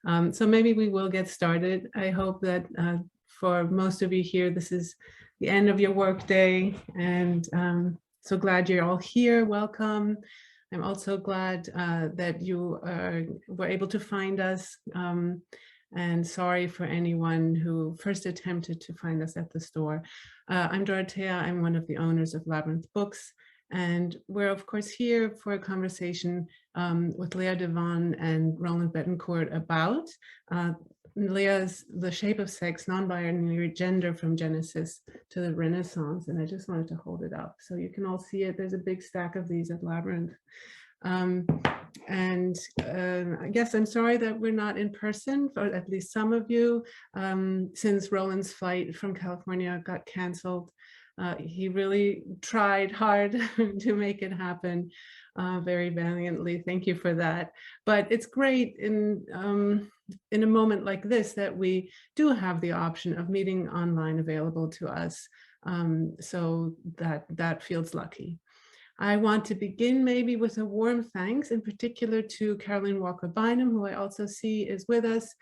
So maybe we will get started. I hope that for most of you here, this is the end of your workday, and so glad you're all here. Welcome. I'm also glad that you were able to find us, and sorry for anyone who first attempted to find us at the store. I'm Dorothea. I'm one of the owners of Labyrinth Books, and we're of course here for a conversation with Leah Devun and Roland Betancourt about Leah's The Shape of Sex, Non-Binary Gender from Genesis to the Renaissance. And I just wanted to hold it up so you can all see it. There's a big stack of these at Labyrinth. I guess I'm sorry that we're not in person, for at least some of you, since Roland's flight from California got canceled. He really tried hard to make it happen very valiantly. Thank you for that. But it's great in a moment like this that we do have the option of meeting online available to us. So that feels lucky. I want to begin maybe with a warm thanks in particular to Caroline Walker-Bynum, who I also see is with us.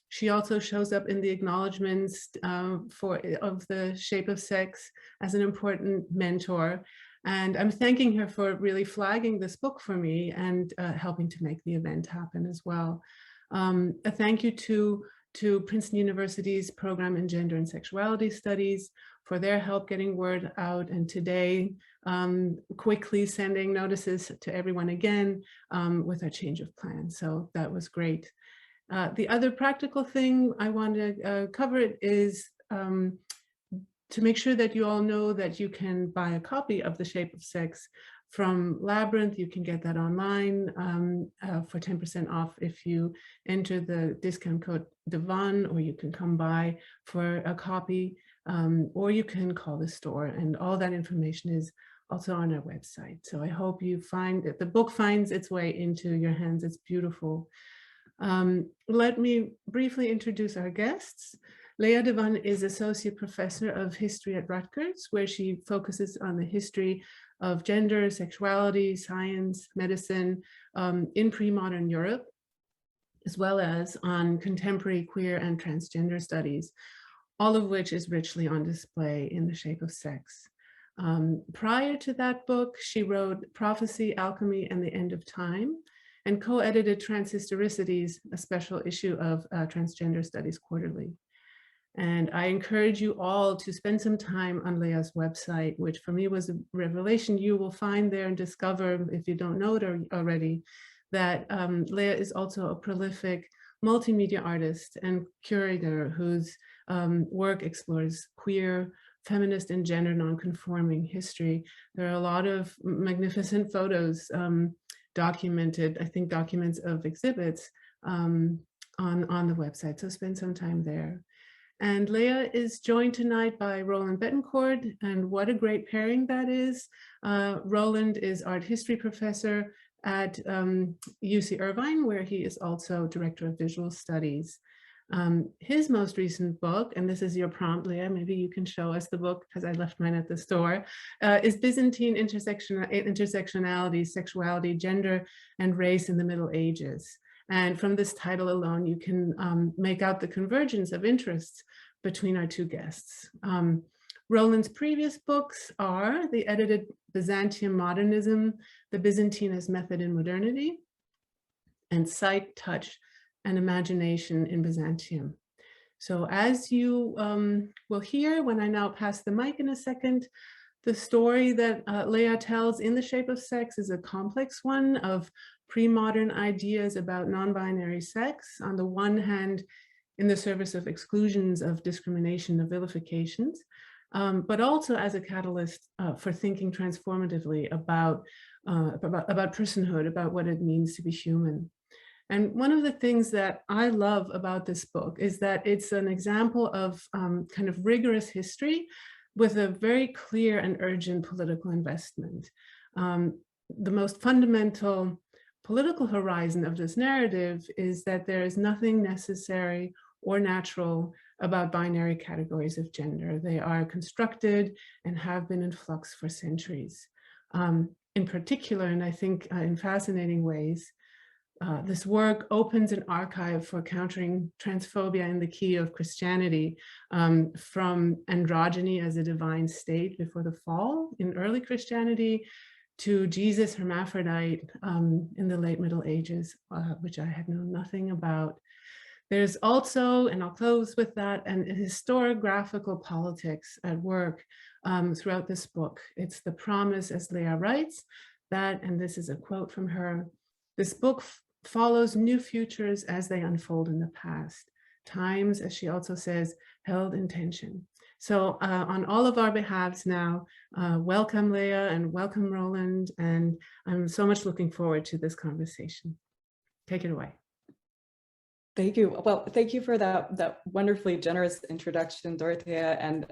She also shows up in the acknowledgements of The Shape of Sex as an important mentor. And I'm thanking her for really flagging this book for me and helping to make the event happen as well. A thank you to Princeton University's program in Gender and Sexuality Studies for their help getting word out, and today quickly sending notices to everyone again with our change of plan. So that was great. The other practical thing I want to cover is to make sure that you all know that you can buy a copy of The Shape of Sex from Labyrinth. You can get that online for 10% off if you enter the discount code Devun, or you can come by for a copy, or you can call the store, and all that information is also on our website. So I hope you find that the book finds its way into your hands. It's beautiful. Let me briefly introduce our guests. Leah Devun is Associate Professor of History at Rutgers, where she focuses on the history of gender, sexuality, science, medicine in pre-modern Europe, as well as on contemporary queer and transgender studies, all of which is richly on display in The Shape of Sex. Prior to that book, she wrote Prophecy, Alchemy, and the End of Time, and co-edited Transhistoricities, a special issue of Transgender Studies Quarterly. And I encourage you all to spend some time on Leah's website, which for me was a revelation. You will find there and discover, if you don't know it already, that Leah is also a prolific multimedia artist and curator whose work explores queer, feminist, and gender nonconforming history. There are a lot of magnificent photos documented, I think documents of exhibits on the website, so spend some time there. And Leah is joined tonight by Roland Betancourt, and what a great pairing that is. Roland is art history professor at UC Irvine, where he is also director of visual studies. His most recent book, and this is your prompt, Leah, maybe you can show us the book because I left mine at the store, is Byzantine Intersectionality, Sexuality, Gender, and Race in the Middle Ages. And from this title alone, you can make out the convergence of interests between our two guests. Roland's previous books are the edited Byzantium Modernism, The Byzantine as Method in Modernity, and Sight, Touch, and Imagination in Byzantium. So as you will hear when I now pass the mic in a second, the story that Leah tells in The Shape of Sex is a complex one of pre-modern ideas about non-binary sex, on the one hand, in the service of exclusions, of discrimination, of vilifications, but also as a catalyst for thinking transformatively about personhood, about what it means to be human. And one of the things that I love about this book is that it's an example of kind of rigorous history with a very clear and urgent political investment. The most fundamental political horizon of this narrative is that there is nothing necessary or natural about binary categories of gender. They are constructed and have been in flux for centuries. In particular, and I think in fascinating ways, This work opens an archive for countering transphobia in the key of Christianity, from androgyny as a divine state before the fall in early Christianity to Jesus hermaphrodite in the late Middle Ages, which I had known nothing about. There's also, and I'll close with that, an historiographical politics at work throughout this book. It's the promise, as Leah writes, that, and this is a quote from her, this book follows new futures as they unfold in the past. Times, as she also says, held in tension. So on all of our behalves now, welcome Leah and welcome Roland, and I'm so much looking forward to this conversation. Take it away. Thank you. Well, thank you for that wonderfully generous introduction, Dorothea, and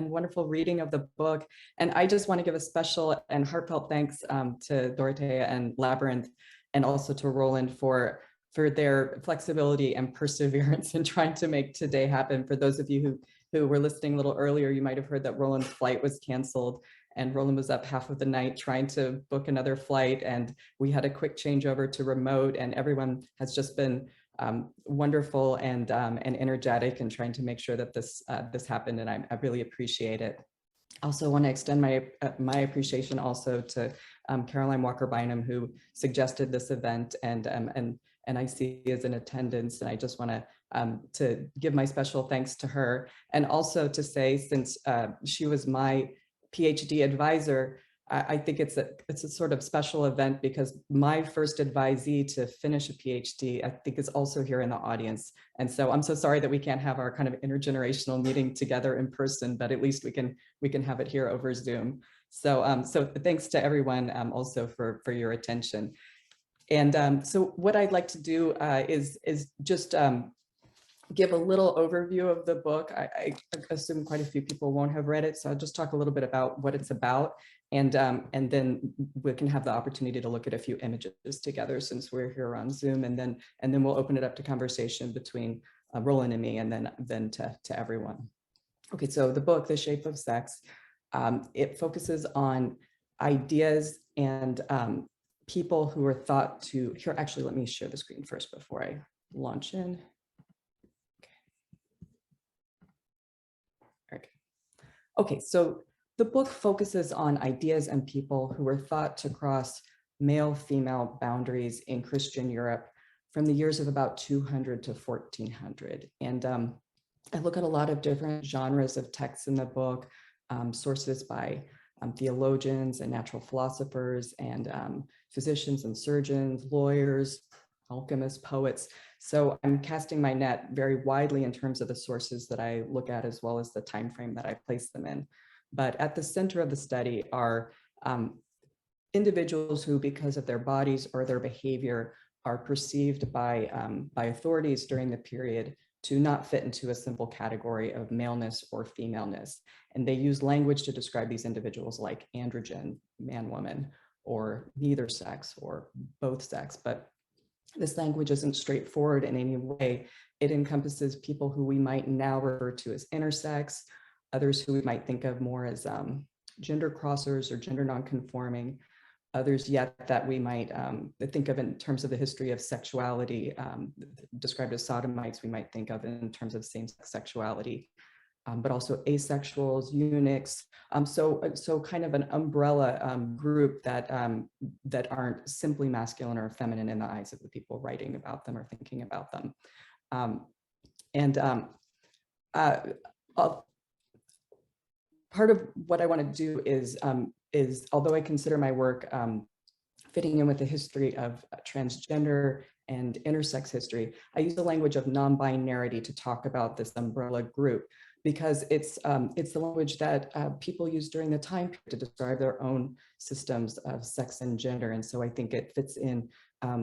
wonderful reading of the book. And I just want to give a special and heartfelt thanks to Dorothea and Labyrinth, and also to Roland for their flexibility and perseverance in trying to make today happen. For those of you who were listening a little earlier, you might have heard that Roland's flight was canceled, and Roland was up half of the night trying to book another flight, and we had a quick changeover to remote, and everyone has just been wonderful and energetic in trying to make sure that this happened, and I really appreciate it. Also want to extend my appreciation also to Caroline Walker-Bynum, who suggested this event, and I see is in attendance, and I just want to give my special thanks to her, and also to say, since she was my PhD advisor, I think it's a sort of special event because my first advisee to finish a PhD, I think, is also here in the audience. And so I'm so sorry that we can't have our kind of intergenerational meeting together in person, but at least we can have it here over Zoom. So so thanks to everyone also for your attention. And so what I'd like to do is just give a little overview of the book. I assume quite a few people won't have read it, so I'll just talk a little bit about what it's about, and then we can have the opportunity to look at a few images together since we're here on Zoom, and then we'll open it up to conversation between Roland and me, and then to everyone. Okay, so the book, The Shape of Sex, it focuses on ideas and people who are thought to, here, actually, let me share the screen first before I launch in. Okay, so the book focuses on ideas and people who were thought to cross male-female boundaries in Christian Europe from the years of about 200 to 1400. And I look at a lot of different genres of texts in the book, sources by theologians and natural philosophers, and physicians and surgeons, lawyers, alchemists, poets. So I'm casting my net very widely in terms of the sources that I look at, as well as the time frame that I place them in. But at the center of the study are individuals who, because of their bodies or their behavior, are perceived by authorities during the period to not fit into a simple category of maleness or femaleness. And they use language to describe these individuals like androgen, man, woman, or neither sex, or both sex. But this language isn't straightforward in any way. It encompasses people who we might now refer to as intersex, others who we might think of more as gender crossers or gender nonconforming, others yet that we might think of in terms of the history of sexuality, described as sodomites, we might think of in terms of same-sex sexuality, but also asexuals, eunuchs. So kind of an umbrella group that aren't simply masculine or feminine in the eyes of the people writing about them or thinking about them. Part of what I want to do is although I consider my work fitting in with the history of transgender and intersex history, I use the language of non-binarity to talk about this umbrella group, because it's the language that people used during the time period to describe their own systems of sex and gender. And so I think it fits in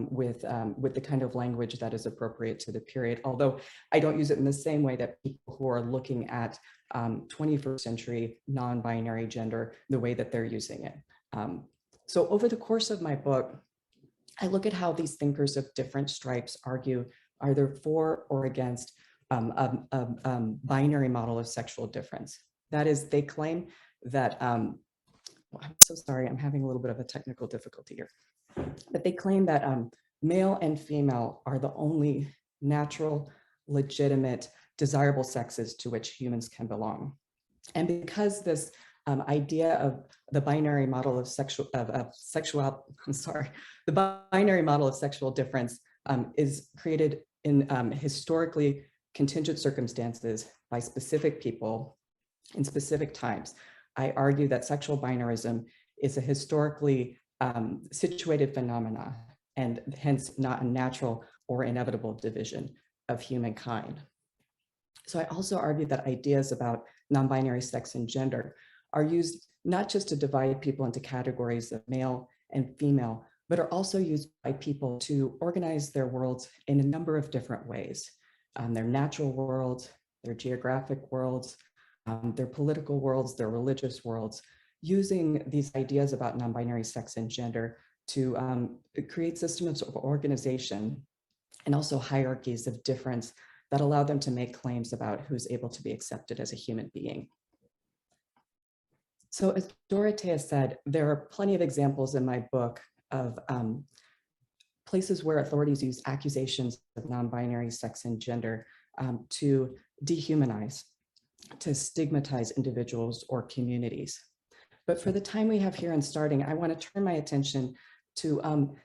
with the kind of language that is appropriate to the period, although I don't use it in the same way that people who are looking at 21st century non-binary gender, the way that they're using it. So over the course of my book, I look at how these thinkers of different stripes argue either for or against a binary model of sexual difference. That is, they claim that, well, I'm so sorry, I'm having a little bit of a technical difficulty here, but they claim that male and female are the only natural, legitimate, desirable sexes to which humans can belong. And because this idea of the binary model of the binary model of sexual difference is created in historically contingent circumstances by specific people in specific times, I argue that sexual binarism is a historically situated phenomena and hence not a natural or inevitable division of humankind. So I also argue that ideas about non-binary sex and gender are used not just to divide people into categories of male and female, but are also used by people to organize their worlds in a number of different ways. Their natural worlds, their geographic worlds, their political worlds, their religious worlds, using these ideas about non-binary sex and gender to create systems of organization and also hierarchies of difference that allow them to make claims about who's able to be accepted as a human being. So as Dorothea said, there are plenty of examples in my book of places where authorities use accusations of non-binary sex and gender to dehumanize, to stigmatize individuals or communities. But for the time we have here in starting, I want to turn my attention to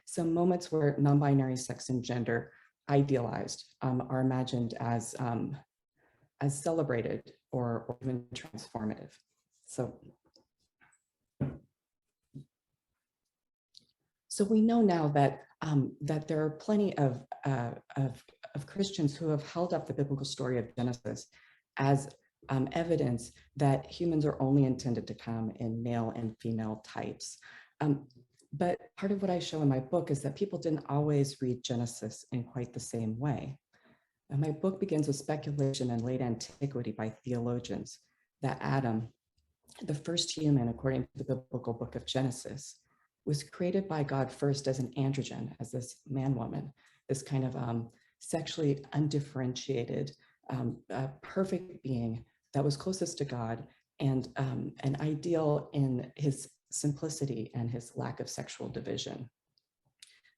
some moments where non-binary sex and gender idealized are imagined as celebrated or even transformative. So we know now that that there are plenty of Christians who have held up the biblical story of Genesis as evidence that humans are only intended to come in male and female types. But part of what I show in my book is that people didn't always read Genesis in quite the same way. And my book begins with speculation in late antiquity by theologians that Adam, the first human according to the biblical book of Genesis, was created by God first as an androgen, as this man-woman, this kind of sexually undifferentiated, perfect being that was closest to God and an ideal in his simplicity and his lack of sexual division.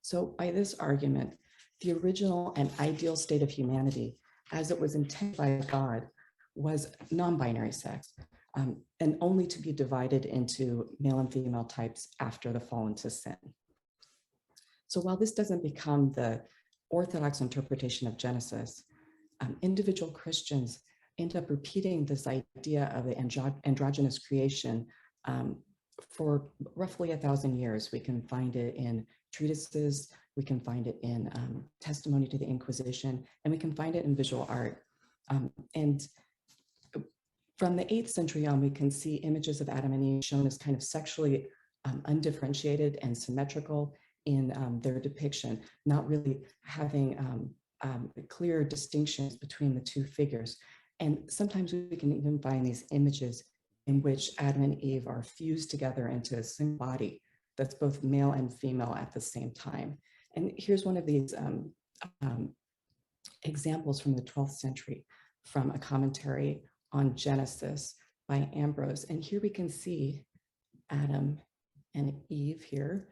So by this argument, the original and ideal state of humanity, as it was intended by God, was non-binary sex, and only to be divided into male and female types after the fall into sin. So while this doesn't become the orthodox interpretation of Genesis, individual Christians end up repeating this idea of the androgynous creation for roughly 1,000 years. We can find it in treatises, we can find it in testimony to the Inquisition, and we can find it in visual art. And from the 8th century on, we can see images of Adam and Eve shown as kind of sexually undifferentiated and symmetrical in their depiction, not really having clear distinctions between the two figures. And sometimes we can even find these images in which Adam and Eve are fused together into a single body that's both male and female at the same time. And here's one of these examples from the 12th century from a commentary on Genesis by Ambrose. And here we can see Adam and Eve here.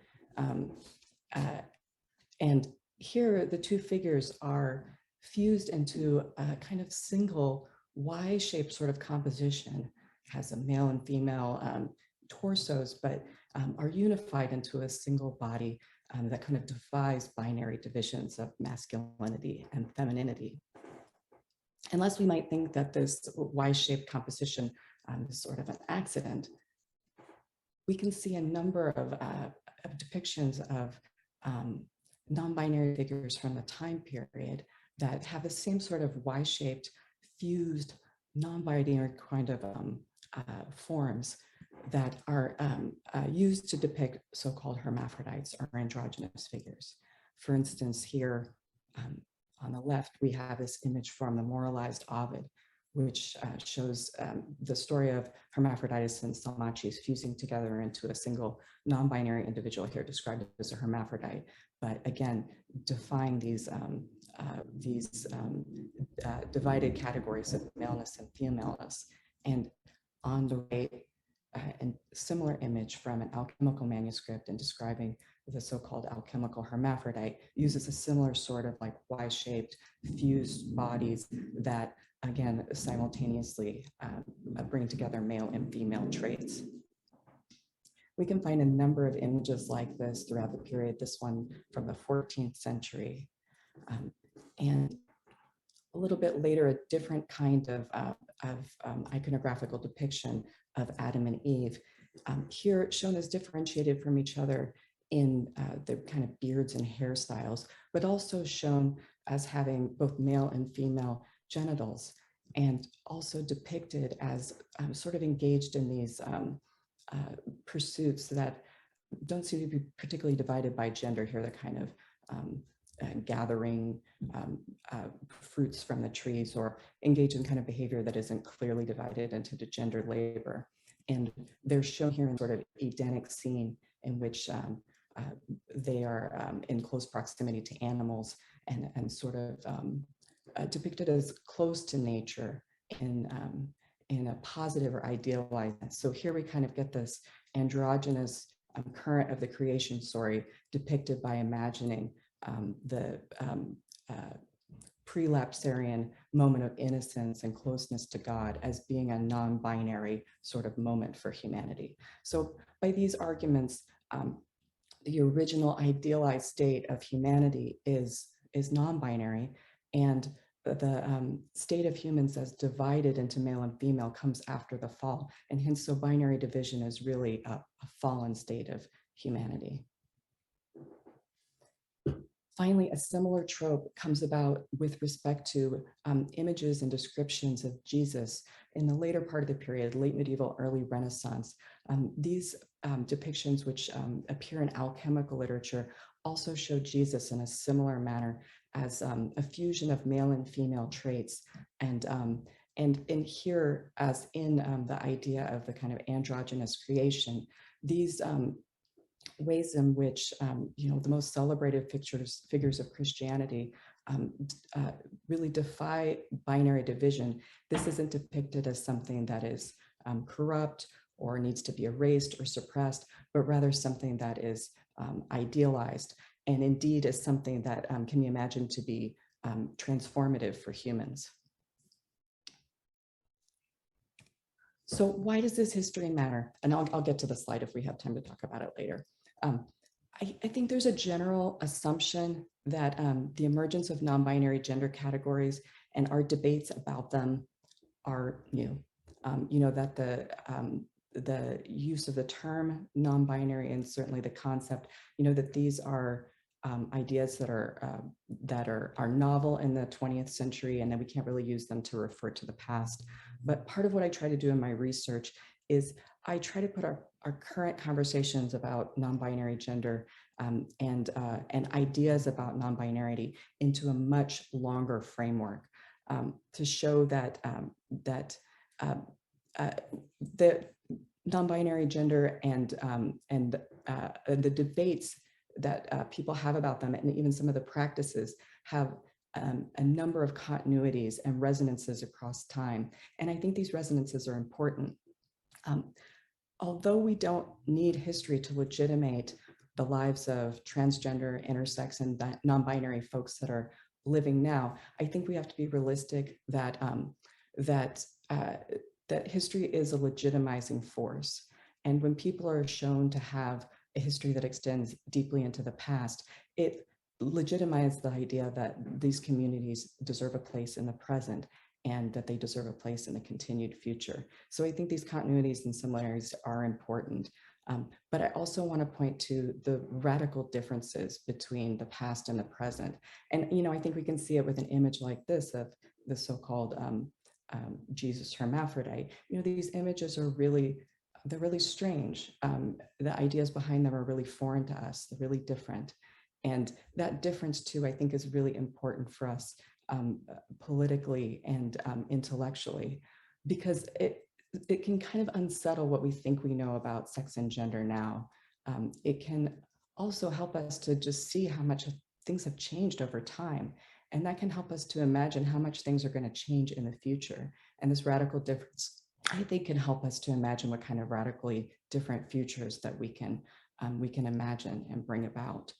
And here the two figures are fused into a kind of single Y-shaped sort of composition, has a male and female torsos, but are unified into a single body that kind of defies binary divisions of masculinity and femininity. Unless we might think that this Y-shaped composition is sort of an accident, we can see a number of depictions of non-binary figures from the time period that have the same sort of Y-shaped, fused, non-binary kind of forms that are used to depict so-called hermaphrodites or androgynous figures. For instance, here on the left, we have this image from the Moralized Ovid, which shows the story of Hermaphroditus and Salmacis fusing together into a single non-binary individual here described as a hermaphrodite, but again, defying these divided categories of maleness and femaleness. And on the right, a similar image from an alchemical manuscript and describing the so-called alchemical hermaphrodite, uses a similar sort of like Y-shaped fused bodies that, again, simultaneously bring together male and female traits. We can find a number of images like this throughout the period, this one from the 14th century. And a little bit later, a different kind of iconographical depiction of Adam and Eve, here shown as differentiated from each other in their kind of beards and hairstyles, but also shown as having both male and female genitals, and also depicted as sort of engaged in these pursuits that don't seem to be particularly divided by gender here. They're kind of gathering fruits from the trees, or engage in kind of behavior that isn't clearly divided into the gender labor. And they're shown here in sort of Edenic scene in which they are in close proximity to animals, and sort of depicted as close to nature in a positive or idealized sense. So here we kind of get this androgynous current of the creation story depicted by imagining the prelapsarian moment of innocence and closeness to God as being a non-binary sort of moment for humanity. So by these arguments, the original idealized state of humanity is non-binary, and the state of humans as divided into male and female comes after the fall. And hence, so binary division is really a fallen state of humanity. Finally, a similar trope comes about with respect to images and descriptions of Jesus in the later part of the period, late medieval, early Renaissance. These depictions, which appear in alchemical literature, also show Jesus in a similar manner as a fusion of male and female traits. And in here, as in the idea of the kind of androgynous creation, these ways in which the most celebrated figures of Christianity really defy binary division. This isn't depicted as something that is corrupt or needs to be erased or suppressed, but rather something that is idealized, and indeed is something that can be imagined to be transformative for humans. So why does this history matter? And I'll get to the slide if we have time to talk about it later. I think there's a general assumption that the emergence of non-binary gender categories and our debates about them are new. That the use of the term non-binary, and certainly the concept, that these are ideas that are novel in the 20th century, and that we can't really use them to refer to the past. But part of what I try to do in my research is I try to put our current conversations about non-binary gender and ideas about non-binarity into a much longer framework to show that the non-binary gender and the debates that people have about them, and even some of the practices, have a number of continuities and resonances across time. And I think these resonances are important. Although we don't need history to legitimate the lives of transgender, intersex, and non-binary folks that are living now, I think we have to be realistic that that history is a legitimizing force. And when people are shown to have a history that extends deeply into the past, it legitimizes the idea that these communities deserve a place in the present, and that they deserve a place in the continued future. So I think these continuities and similarities are important. But I also want to point to the radical differences between the past and the present. And, I think we can see it with an image like this of the so-called Jesus hermaphrodite. These images are they're really strange. The ideas behind them are really foreign to us. They're really different. And that difference too, I think, is really important for us politically and intellectually, because it can kind of unsettle what we think we know about sex and gender now. It can also help us to just see how much things have changed over time. And that can help us to imagine how much things are going to change in the future. And this radical difference I think can help us to imagine what kind of radically different futures that we can imagine and bring about.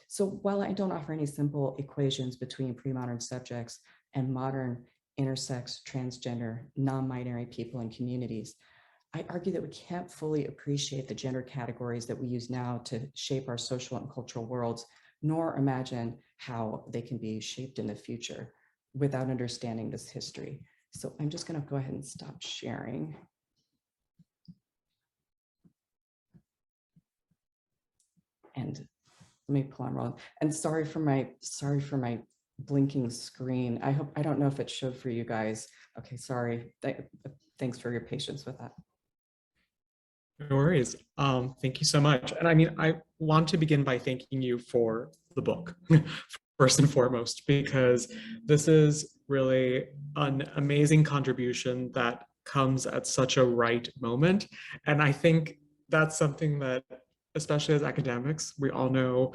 So while I don't offer any simple equations between pre-modern subjects and modern intersex, transgender, non-binary people and communities, I argue that we can't fully appreciate the gender categories that we use now to shape our social and cultural worlds, nor imagine how they can be shaped in the future without understanding this history. So I'm just going to go ahead and stop sharing. And let me pull on Roland. And sorry for my blinking screen. I don't know if it showed for you guys. Okay, sorry. Thanks for your patience with that. No worries. Thank you so much. And I mean, I want to begin by thanking you for the book, first and foremost, because this is really an amazing contribution that comes at such a right moment. And I think that's something that, especially as academics, we all know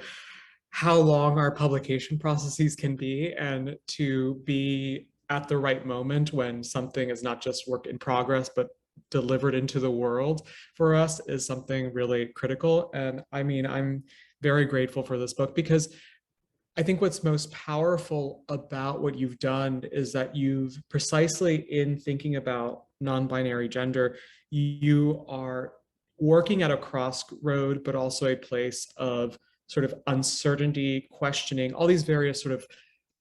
how long our publication processes can be, and to be at the right moment when something is not just work in progress, but delivered into the world for us is something really critical. And I mean, I'm very grateful for this book, because I think what's most powerful about what you've done is that you've precisely, in thinking about non-binary gender, you are working at a crossroad, but also a place of sort of uncertainty, questioning, all these various sort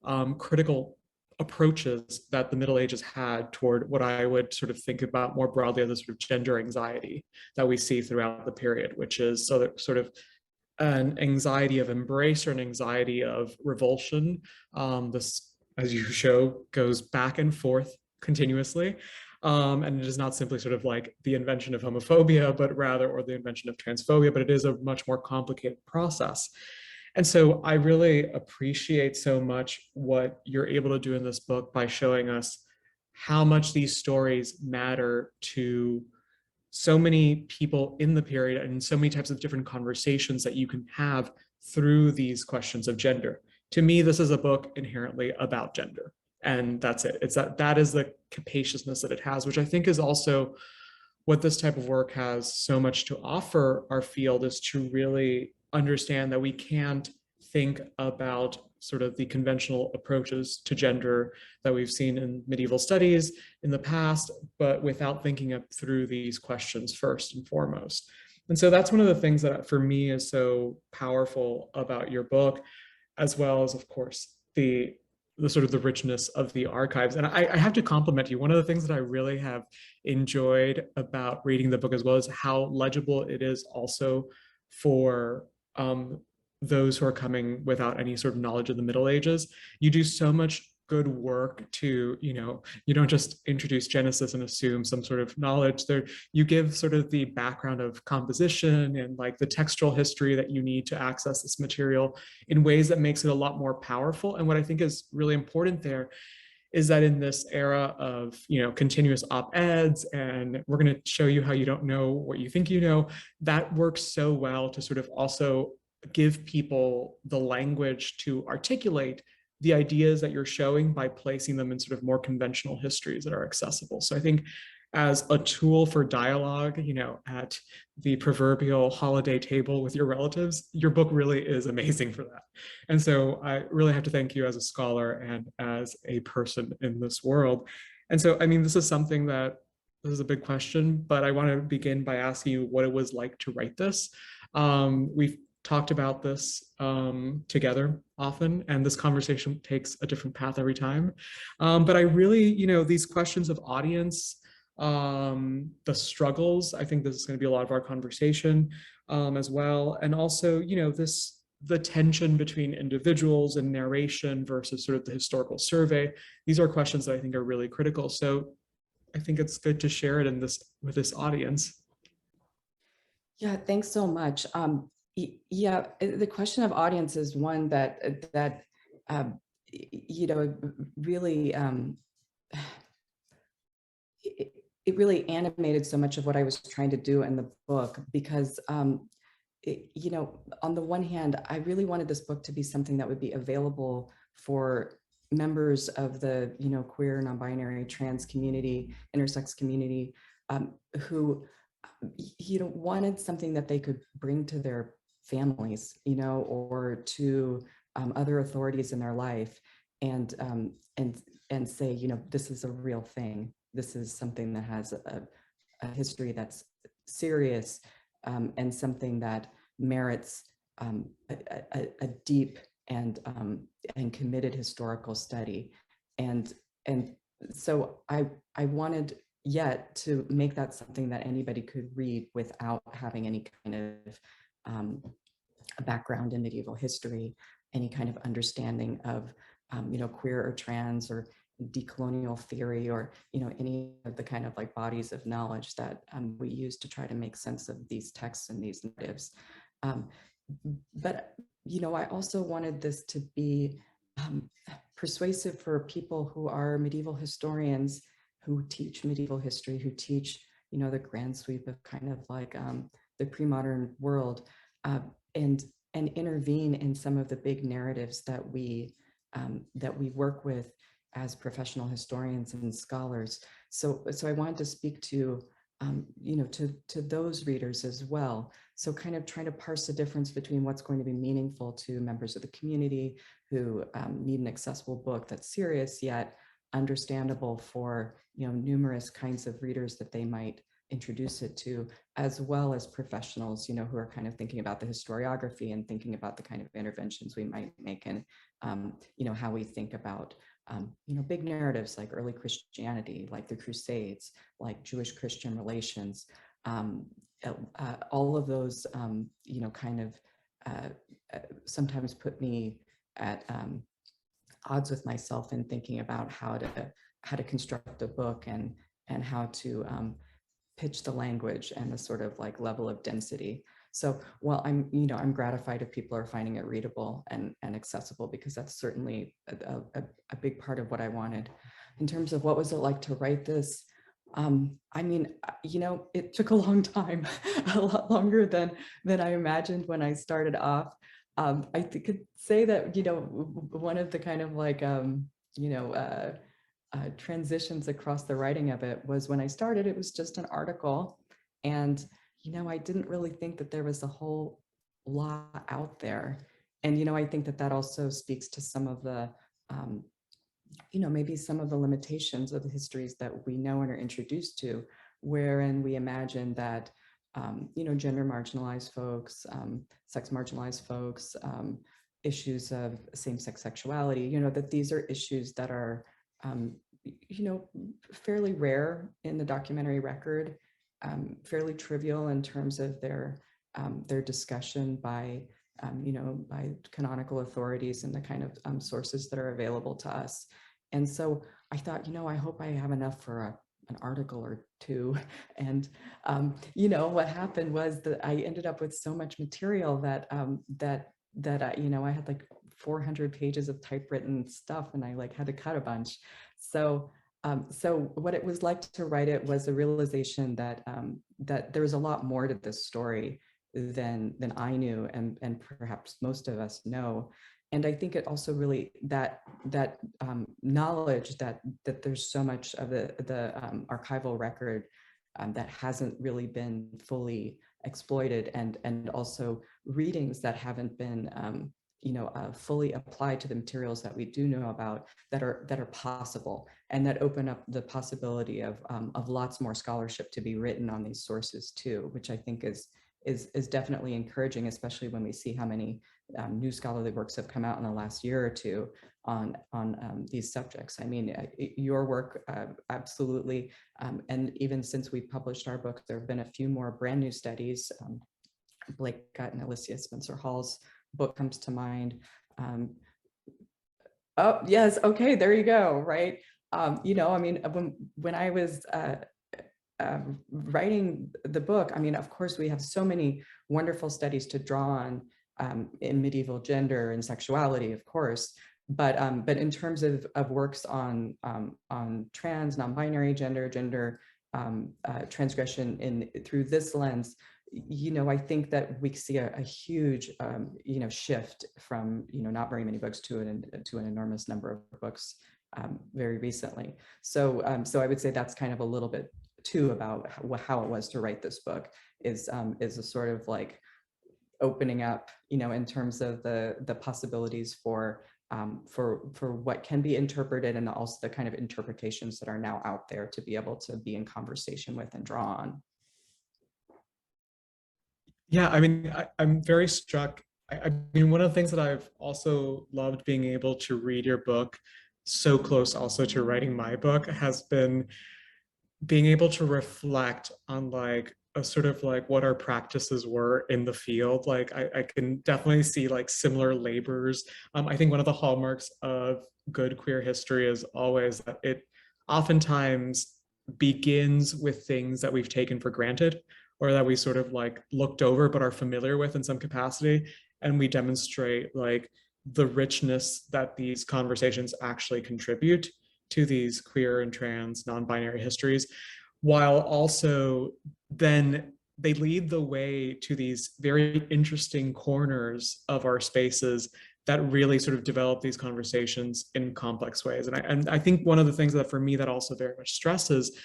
of critical approaches that the Middle Ages had toward what I would sort of think about more broadly as a sort of gender anxiety that we see throughout the period, which is sort of an anxiety of embrace or an anxiety of revulsion. This, as you show, goes back and forth continuously. And it is not simply sort of like the invention of homophobia, but rather, or the invention of transphobia, but it is a much more complicated process. And so I really appreciate so much what you're able to do in this book by showing us how much these stories matter to so many people in the period and so many types of different conversations that you can have through these questions of gender. To me, this is a book inherently about gender, and that's it. It's that is the capaciousness that it has, which I think is also what this type of work has so much to offer our field, is to really understand that we can't think about sort of the conventional approaches to gender that we've seen in medieval studies in the past, but without thinking up through these questions first and foremost. And so that's one of the things that for me is so powerful about your book, as well as, of course, the sort of the richness of the archives. And I have to compliment you. One of the things that I really have enjoyed about reading the book as well is how legible it is also for those who are coming without any sort of knowledge of the Middle Ages. You do so much good work to, you don't just introduce Genesis and assume some sort of knowledge there. You give sort of the background of composition and like the textual history that you need to access this material in ways that makes it a lot more powerful. And what I think is really important there is that in this era of, continuous op-eds, and we're going to show you how you don't know what you think you know, that works so well to sort of also give people the language to articulate the ideas that you're showing by placing them in sort of more conventional histories that are accessible. So I think as a tool for dialogue, at the proverbial holiday table with your relatives, your book really is amazing for that. And so I really have to thank you as a scholar and as a person in this world. And so, I mean, this is a big question, but I want to begin by asking you what it was like to write this. We've talked about this together often, and this conversation takes a different path every time. But I really, these questions of audience, the struggles, I think this is going to be a lot of our conversation as well. And also, the tension between individuals and narration versus sort of the historical survey. These are questions that I think are really critical. So I think it's good to share it with this audience. Yeah, thanks so much. Yeah, the question of audience is one that really it really animated so much of what I was trying to do in the book, because on the one hand, I really wanted this book to be something that would be available for members of the, queer, non-binary, trans community, intersex community, who, wanted something that they could bring to their families, or to other authorities in their life, and say, this is a real thing. This is something that has a history that's serious, and something that merits a deep and committed historical study. And so I wanted yet to make that something that anybody could read without having any kind of a background in medieval history, any kind of understanding of queer or trans or decolonial theory, or any of the kind of like bodies of knowledge that we use to try to make sense of these texts and these narratives. But I also wanted this to be persuasive for people who are medieval historians, who teach medieval history, who teach the grand sweep of kind of like the pre-modern world, and intervene in some of the big narratives that we work with as professional historians and scholars. So I wanted to speak to to those readers as well. So kind of trying to parse the difference between what's going to be meaningful to members of the community who need an accessible book that's serious yet understandable for numerous kinds of readers that they might introduce it to, as well as professionals who are kind of thinking about the historiography and thinking about the kind of interventions we might make, and how we think about big narratives like early Christianity, like the Crusades, like Jewish-Christian relations. All of those kind of sometimes put me at odds with myself in thinking about how to construct a book, and how to pitch the language and the sort of like level of density. So while I'm gratified if people are finding it readable and accessible, because that's certainly a big part of what I wanted. In terms of what was it like to write this, I mean, it took a long time, a lot longer than I imagined when I started off. I could say that, one of the kind of like, transitions across the writing of it was when I started, it was just an article. And, I didn't really think that there was a whole lot out there. And, I think that also speaks to some of the, maybe some of the limitations of the histories that we know and are introduced to, wherein we imagine that, gender marginalized folks, sex marginalized folks, issues of same-sex sexuality, that these are issues that are, fairly rare in the documentary record, fairly trivial in terms of their discussion by, by canonical authorities and the kind of sources that are available to us. And so I thought, I hope I have enough for an article or two. And, what happened was that I ended up with so much material that, I had like 400 pages of typewritten stuff, and I like had to cut a bunch. So what it was like to write it was a realization that that there was a lot more to this story than I knew, and perhaps most of us know. And I think it also really that knowledge that there's so much of the archival record that hasn't really been fully exploited, and also readings that haven't been fully applied to the materials that we do know about, that are possible, and that open up the possibility of lots more scholarship to be written on these sources too, which I think is definitely encouraging, especially when we see how many new scholarly works have come out in the last year or two on these subjects. I mean, your work absolutely, and even since we published our book, there have been a few more brand new studies. Blake Gutt and Alicia Spencer Hall's book comes to mind. Oh yes, okay, there you go. Right, I mean, when I was writing the book, I mean, of course, we have so many wonderful studies to draw on in medieval gender and sexuality, of course, but in terms of works on trans, non-binary gender, transgression through this lens, I think that we see a huge, shift from, not very many books to an enormous number of books very recently. So I would say that's kind of a little bit too about how it was to write this book, is a sort of like opening up, in terms of the possibilities for what can be interpreted, and also the kind of interpretations that are now out there to be able to be in conversation with and draw on. Yeah, I mean, I'm very struck. I mean, one of the things that I've also loved being able to read your book so close also to writing my book has been being able to reflect on like a sort of like what our practices were in the field. Like I can definitely see like similar labors. I think one of the hallmarks of good queer history is always that it oftentimes begins with things that we've taken for granted, or that we sort of like looked over but are familiar with in some capacity. And we demonstrate like the richness that these conversations actually contribute to these queer and trans non-binary histories, while also then they lead the way to these very interesting corners of our spaces that really sort of develop these conversations in complex ways. And I think one of the things that for me that also very much stresses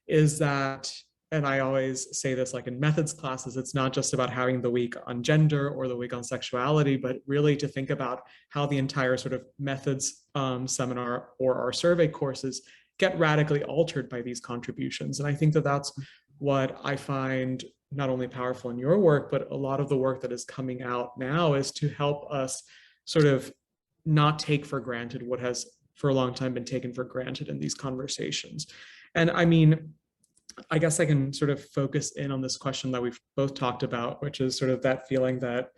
is that, and I always say this like in methods classes, it's not just about having the week on gender or the week on sexuality, but really to think about how the entire sort of methods seminar or our survey courses get radically altered by these contributions. And I think that that's what I find not only powerful in your work, but a lot of the work that is coming out now is to help us sort of not take for granted what has for a long time been taken for granted in these conversations. And I mean, I guess I can sort of focus in on this question that we've both talked about, which is sort of that feeling that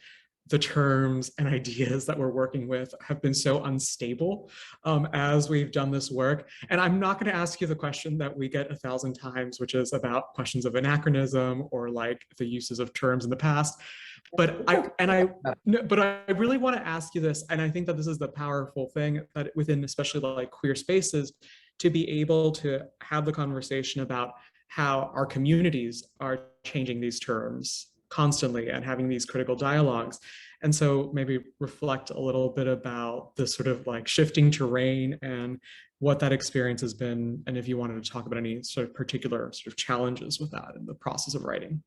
the terms and ideas that we're working with have been so unstable as we've done this work. And I'm not going to ask you the question that we get 1,000 times, which is about questions of anachronism or like the uses of terms in the past. But I really want to ask you this, and I think that this is the powerful thing that within especially like queer spaces, to be able to have the conversation about how our communities are changing these terms constantly and having these critical dialogues. And so maybe reflect a little bit about this sort of like shifting terrain and what that experience has been. And if you wanted to talk about any sort of particular sort of challenges with that in the process of writing.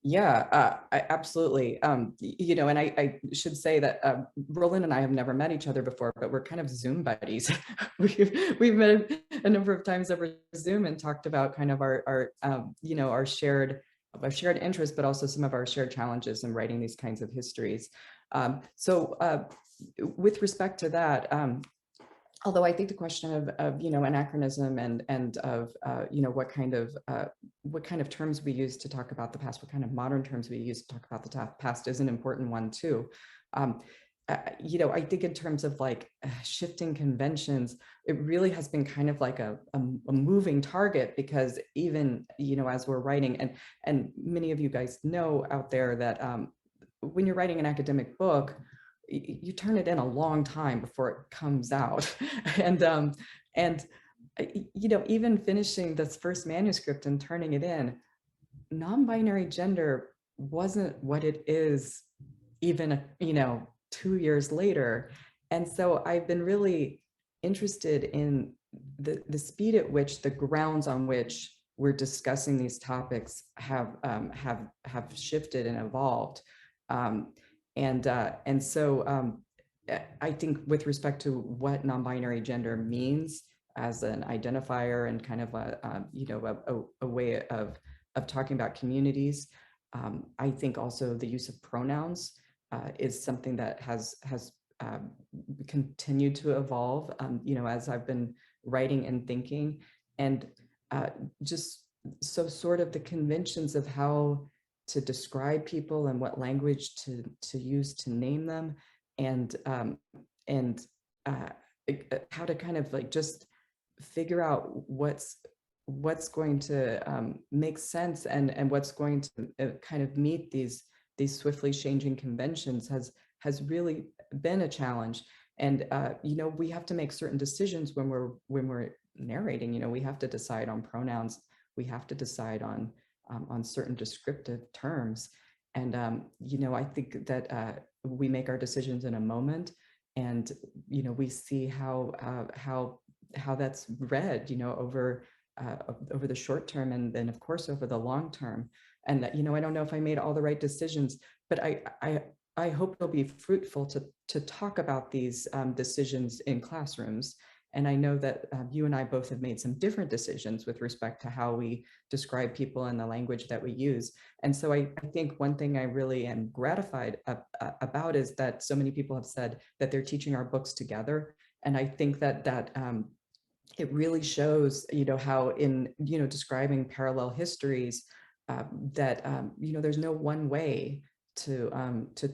Yeah, absolutely. And I should say that Roland and I have never met each other before, but we're kind of Zoom buddies. we've met a number of times over Zoom and talked about kind of our shared interests, but also some of our shared challenges in writing these kinds of histories. So with respect to that, although I think the question of anachronism and of what kind of terms we use to talk about the past, what kind of modern terms we use to talk about the past is an important one too. I think in terms of like shifting conventions, it really has been kind of like a moving target, because even as we're writing, and many of you guys know out there that when you're writing an academic book, you turn it in a long time before it comes out. And even finishing this first manuscript and turning it in, non-binary gender wasn't what it is even 2 years later. And so I've been really interested in the speed at which the grounds on which we're discussing these topics have shifted and evolved. And so I think with respect to what non-binary gender means as an identifier and kind of a way of talking about communities, I think also the use of pronouns is something that has continued to evolve, as I've been writing and thinking, and just so sort of the conventions of how to describe people and what language to use to name them, and how to kind of like just figure out what's going to make sense and what's going to kind of meet these swiftly changing conventions has really been a challenge. And we have to make certain decisions when we're narrating. We have to decide on pronouns. We have to decide on on certain descriptive terms. And, you know, I think that we make our decisions in a moment, and, you know, we see how that's read, you know, over the short term, and then of course over the long term. And that, you know, I don't know if I made all the right decisions, but I hope it'll be fruitful to talk about these decisions in classrooms. And I know that you and I both have made some different decisions with respect to how we describe people and the language that we use. And so I think one thing I really am gratified about is that so many people have said that they're teaching our books together. And I think that it really shows, you know, how in, you know, describing parallel histories, that, you know, there's no one way to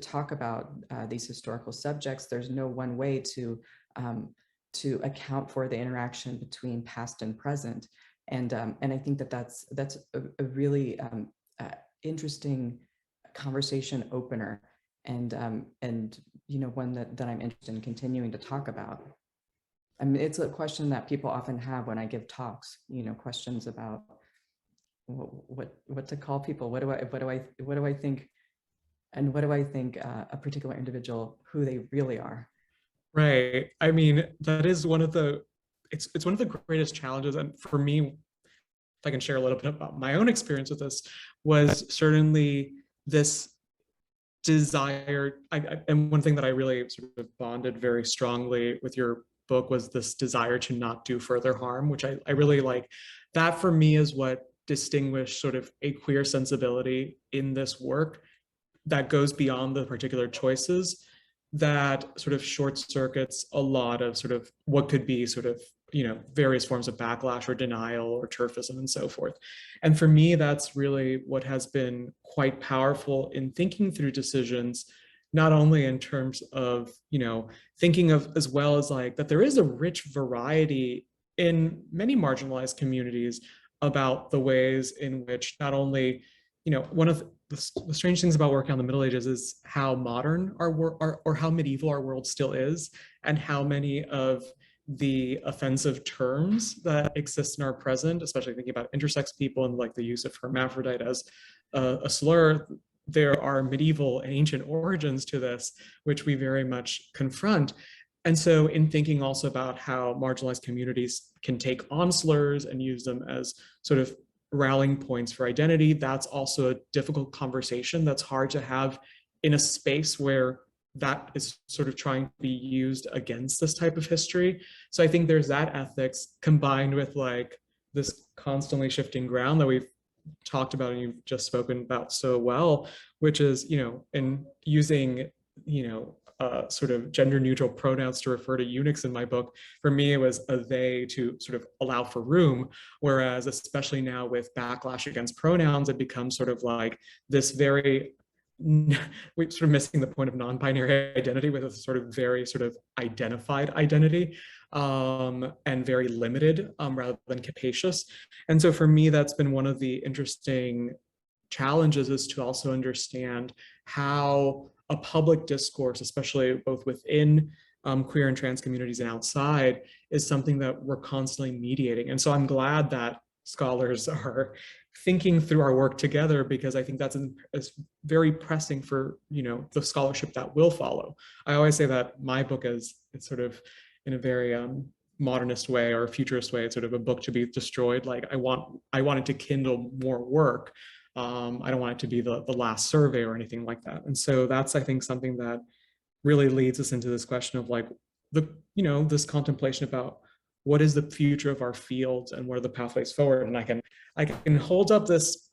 talk about these historical subjects. There's no one way to account for the interaction between past and present. And I think that that's a really interesting conversation opener, and you know, one that I'm interested in continuing to talk about. I mean, it's a question that people often have when I give talks, you know, questions about what to call people, what do I think, and what do I think a particular individual, who they really are. Right. I mean, that is one of the, it's one of the greatest challenges. And for me, if I can share a little bit about my own experience with this, was certainly this desire. And one thing that I really sort of bonded very strongly with your book was this desire to not do further harm, which I really like. That for me is what distinguished sort of a queer sensibility in this work that goes beyond the particular choices, that sort of short circuits a lot of sort of what could be sort of, you know, various forms of backlash or denial or turfism and so forth. And for me, that's really what has been quite powerful in thinking through decisions, not only in terms of, you know, thinking of as well as like that there is a rich variety in many marginalized communities about the ways in which not only, you know, one of the strange things about working on the Middle Ages is how modern our world, or how medieval our world still is, and how many of the offensive terms that exist in our present, especially thinking about intersex people and like the use of hermaphrodite as a slur, there are medieval and ancient origins to this, which we very much confront. And so in thinking also about how marginalized communities can take on slurs and use them as sort of rallying points for identity, that's also a difficult conversation that's hard to have in a space where that is sort of trying to be used against this type of history. So I think there's that ethics combined with like this constantly shifting ground that we've talked about and you've just spoken about so well, which is, you know, in using, you know, sort of gender neutral pronouns to refer to eunuchs in my book. For me, it was a they to sort of allow for room. Whereas, especially now with backlash against pronouns, it becomes sort of like this very, we're sort of missing the point of non-binary identity with a sort of very sort of identified identity, and very limited rather than capacious. And so for me, that's been one of the interesting challenges, is to also understand how a public discourse, especially both within queer and trans communities and outside, is something that we're constantly mediating. And so I'm glad that scholars are thinking through our work together, because I think that's very pressing for, you know, the scholarship that will follow. I always say that my book is, it's sort of in a very modernist way or futurist way, it's sort of a book to be destroyed. Like I want it to kindle more work. I don't want it to be the last survey or anything like that. And so that's, I think, something that really leads us into this question of like you know, this contemplation about what is the future of our fields and what are the pathways forward. And I can hold up this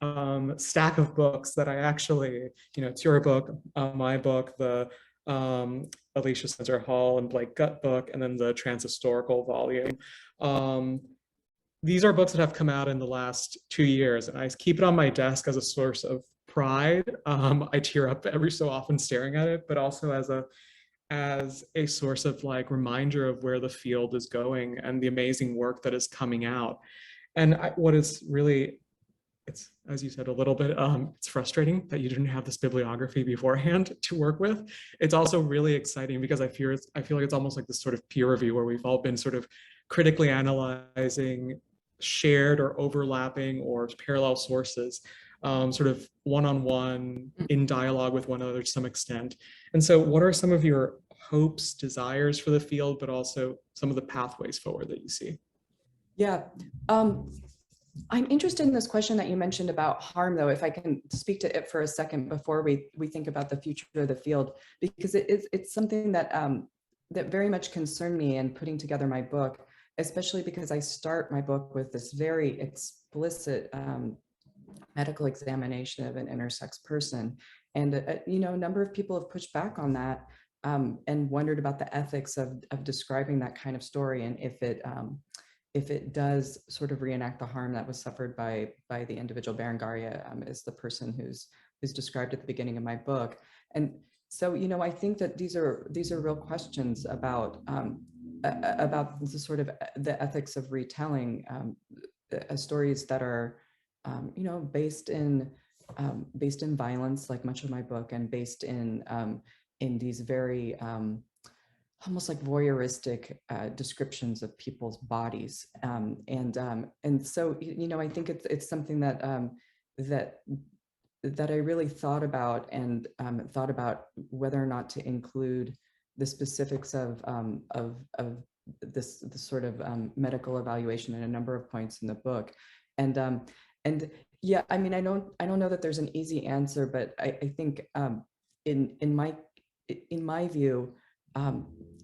stack of books that I actually, you know, it's your book, my book, the Alicia Spencer Hall and Blake Gutt book, and then the Trans Historical volume. These are books that have come out in the last 2 years, and I keep it on my desk as a source of pride. I tear up every so often staring at it, but also as a source of like reminder of where the field is going and the amazing work that is coming out. And what is really, it's, as you said, a little bit, it's frustrating that you didn't have this bibliography beforehand to work with. It's also really exciting because I feel like it's almost like this sort of peer review where we've all been sort of critically analyzing shared or overlapping or parallel sources. sort of one-on-one, in dialogue with one another to some extent. And so what are some of your hopes, desires for the field, but also some of the pathways forward that you see? Yeah, I'm interested in this question that you mentioned about harm, though, if I can speak to it for a second before we think about the future of the field, because it's something that that very much concerned me in putting together my book, especially because I start my book with this very explicit medical examination of an intersex person. And, you know, a number of people have pushed back on that and wondered about the ethics of describing that kind of story, and if it does sort of reenact the harm that was suffered by the individual Berengaria, is the person who's described at the beginning of my book. And so, you know, I think that these are real questions about the sort of the ethics of retelling stories that are, you know, based in violence, like much of my book, and based in these very almost like voyeuristic descriptions of people's bodies, and so, you know, I think it's something that that I really thought about, and thought about whether or not to include the specifics of this sort of medical evaluation in a number of points in the book, and yeah, I mean, I don't know that there's an easy answer, but I think in my view,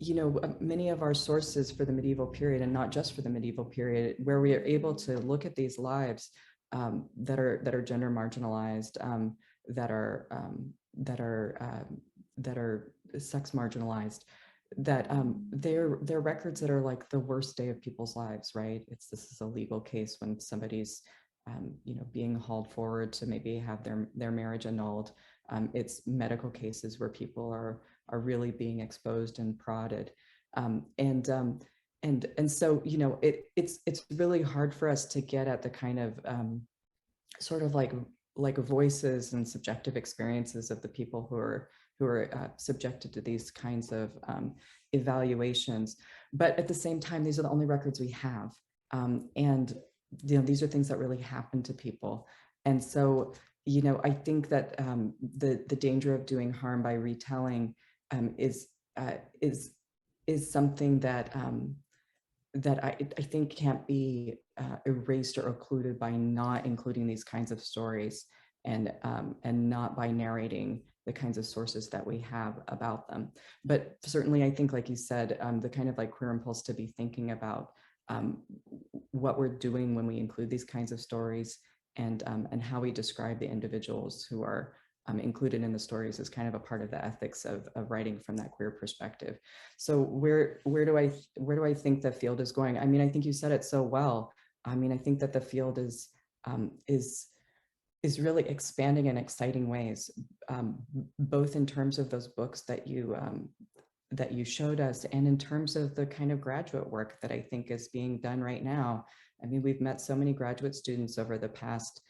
you know, many of our sources for the medieval period, and not just for the medieval period, where we are able to look at these lives that are gender marginalized, that are sex marginalized, that they're records that are like the worst day of people's lives, right? This is a legal case when somebody's you know, being hauled forward to maybe have their marriage annulled. It's medical cases where people are really being exposed and prodded, and so, you know, it's really hard for us to get at the kind of sort of like voices and subjective experiences of the people who are subjected to these kinds of evaluations. But at the same time, these are the only records we have, and you know, these are things that really happen to people. And so, you know, I think that the danger of doing harm by retelling is something that that I think can't be erased or occluded by not including these kinds of stories, and not by narrating the kinds of sources that we have about them. But certainly, I think, like you said, the kind of like queer impulse to be thinking about what we're doing when we include these kinds of stories, and how we describe the individuals who are included in the stories, is kind of a part of the ethics of writing from that queer perspective. So where do I think the field is going? I mean, I think you said it so well. I mean, I think that the field is really expanding in exciting ways, both in terms of those books that you showed us, and in terms of the kind of graduate work that I think is being done right now. I mean, we've met so many graduate students over the past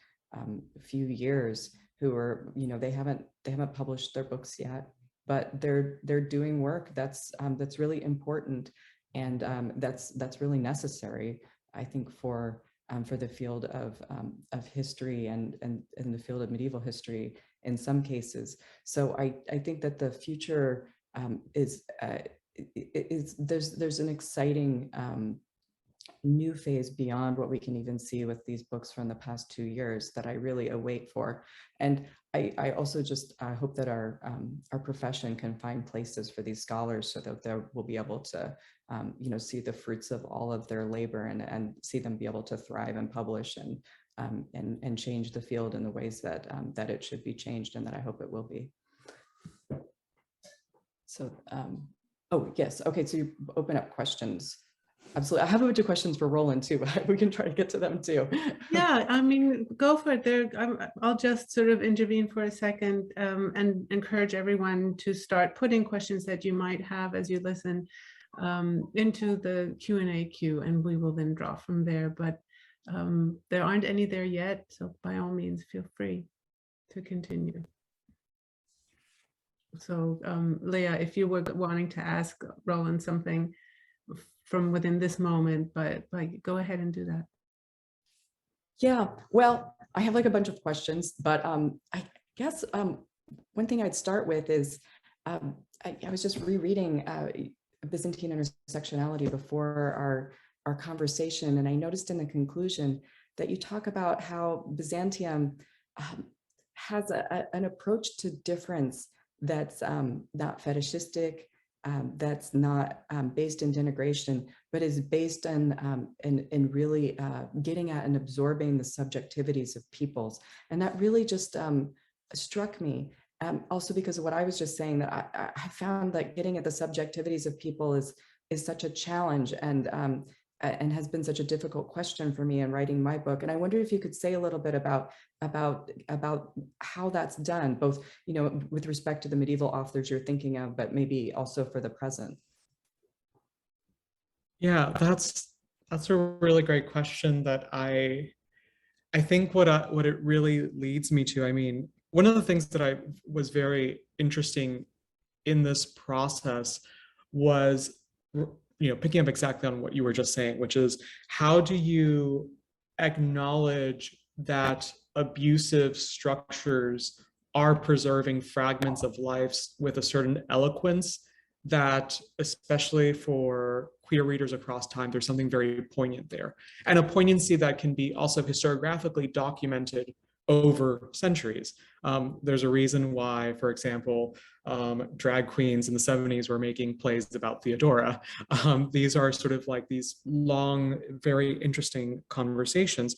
few years who are, you know, they haven't published their books yet, but they're doing work that's really important, and that's really necessary, I think, for the field of history and the field of medieval history in some cases. So I think that the future is there's an exciting new phase beyond what we can even see with these books from the past 2 years that I really await for. And I also just hope that our profession can find places for these scholars, so that they will be able to you know, see the fruits of all of their labor, and see them be able to thrive and publish, and change the field in the ways that that it should be changed, and that I hope it will be. So, oh yes, okay, so you open up questions. Absolutely, I have a bunch of questions for Roland too, but we can try to get to them too. Yeah, I mean, go for it. I'll just sort of intervene for a second, and encourage everyone to start putting questions that you might have as you listen into the Q&A queue, and we will then draw from there. But there aren't any there yet, so by all means, feel free to continue. So Leah, if you were wanting to ask Roland something from within this moment, but like, go ahead and do that. Yeah, well, I have like a bunch of questions, but I guess one thing I'd start with is I was just rereading Byzantine intersectionality before our conversation, and I noticed in the conclusion that you talk about how Byzantium has an approach to difference that's not fetishistic, that's not based in denigration, but is based in really getting at and absorbing the subjectivities of peoples. And that really just struck me. Also because of what I was just saying, that I found that getting at the subjectivities of people is such a challenge, and has been such a difficult question for me in writing my book. And I wonder if you could say a little bit about how that's done, both, you know, with respect to the medieval authors you're thinking of, but maybe also for the present. Yeah, that's a really great question that I think what it really leads me to. I mean, one of the things that I was very interesting in this process was, picking up exactly on what you were just saying, which is, how do you acknowledge that abusive structures are preserving fragments of lives with a certain eloquence that, especially for queer readers across time, there's something very poignant there, and a poignancy that can be also historiographically documented over centuries. There's a reason why, for example, drag queens in the 70s were making plays about Theodora. These are sort of like these long, very interesting conversations.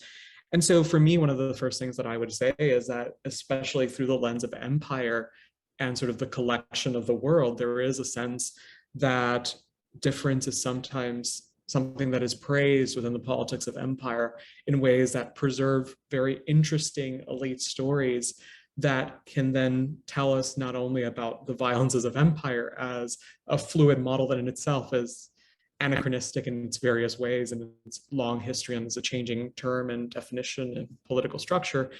And so for me, one of the first things that I would say is that, especially through the lens of empire and sort of the collection of the world, there is a sense that difference is sometimes something that is praised within the politics of empire in ways that preserve very interesting elite stories that can then tell us not only about the violences of empire as a fluid model that in itself is anachronistic in its various ways and its long history and as a changing term and definition and political structure,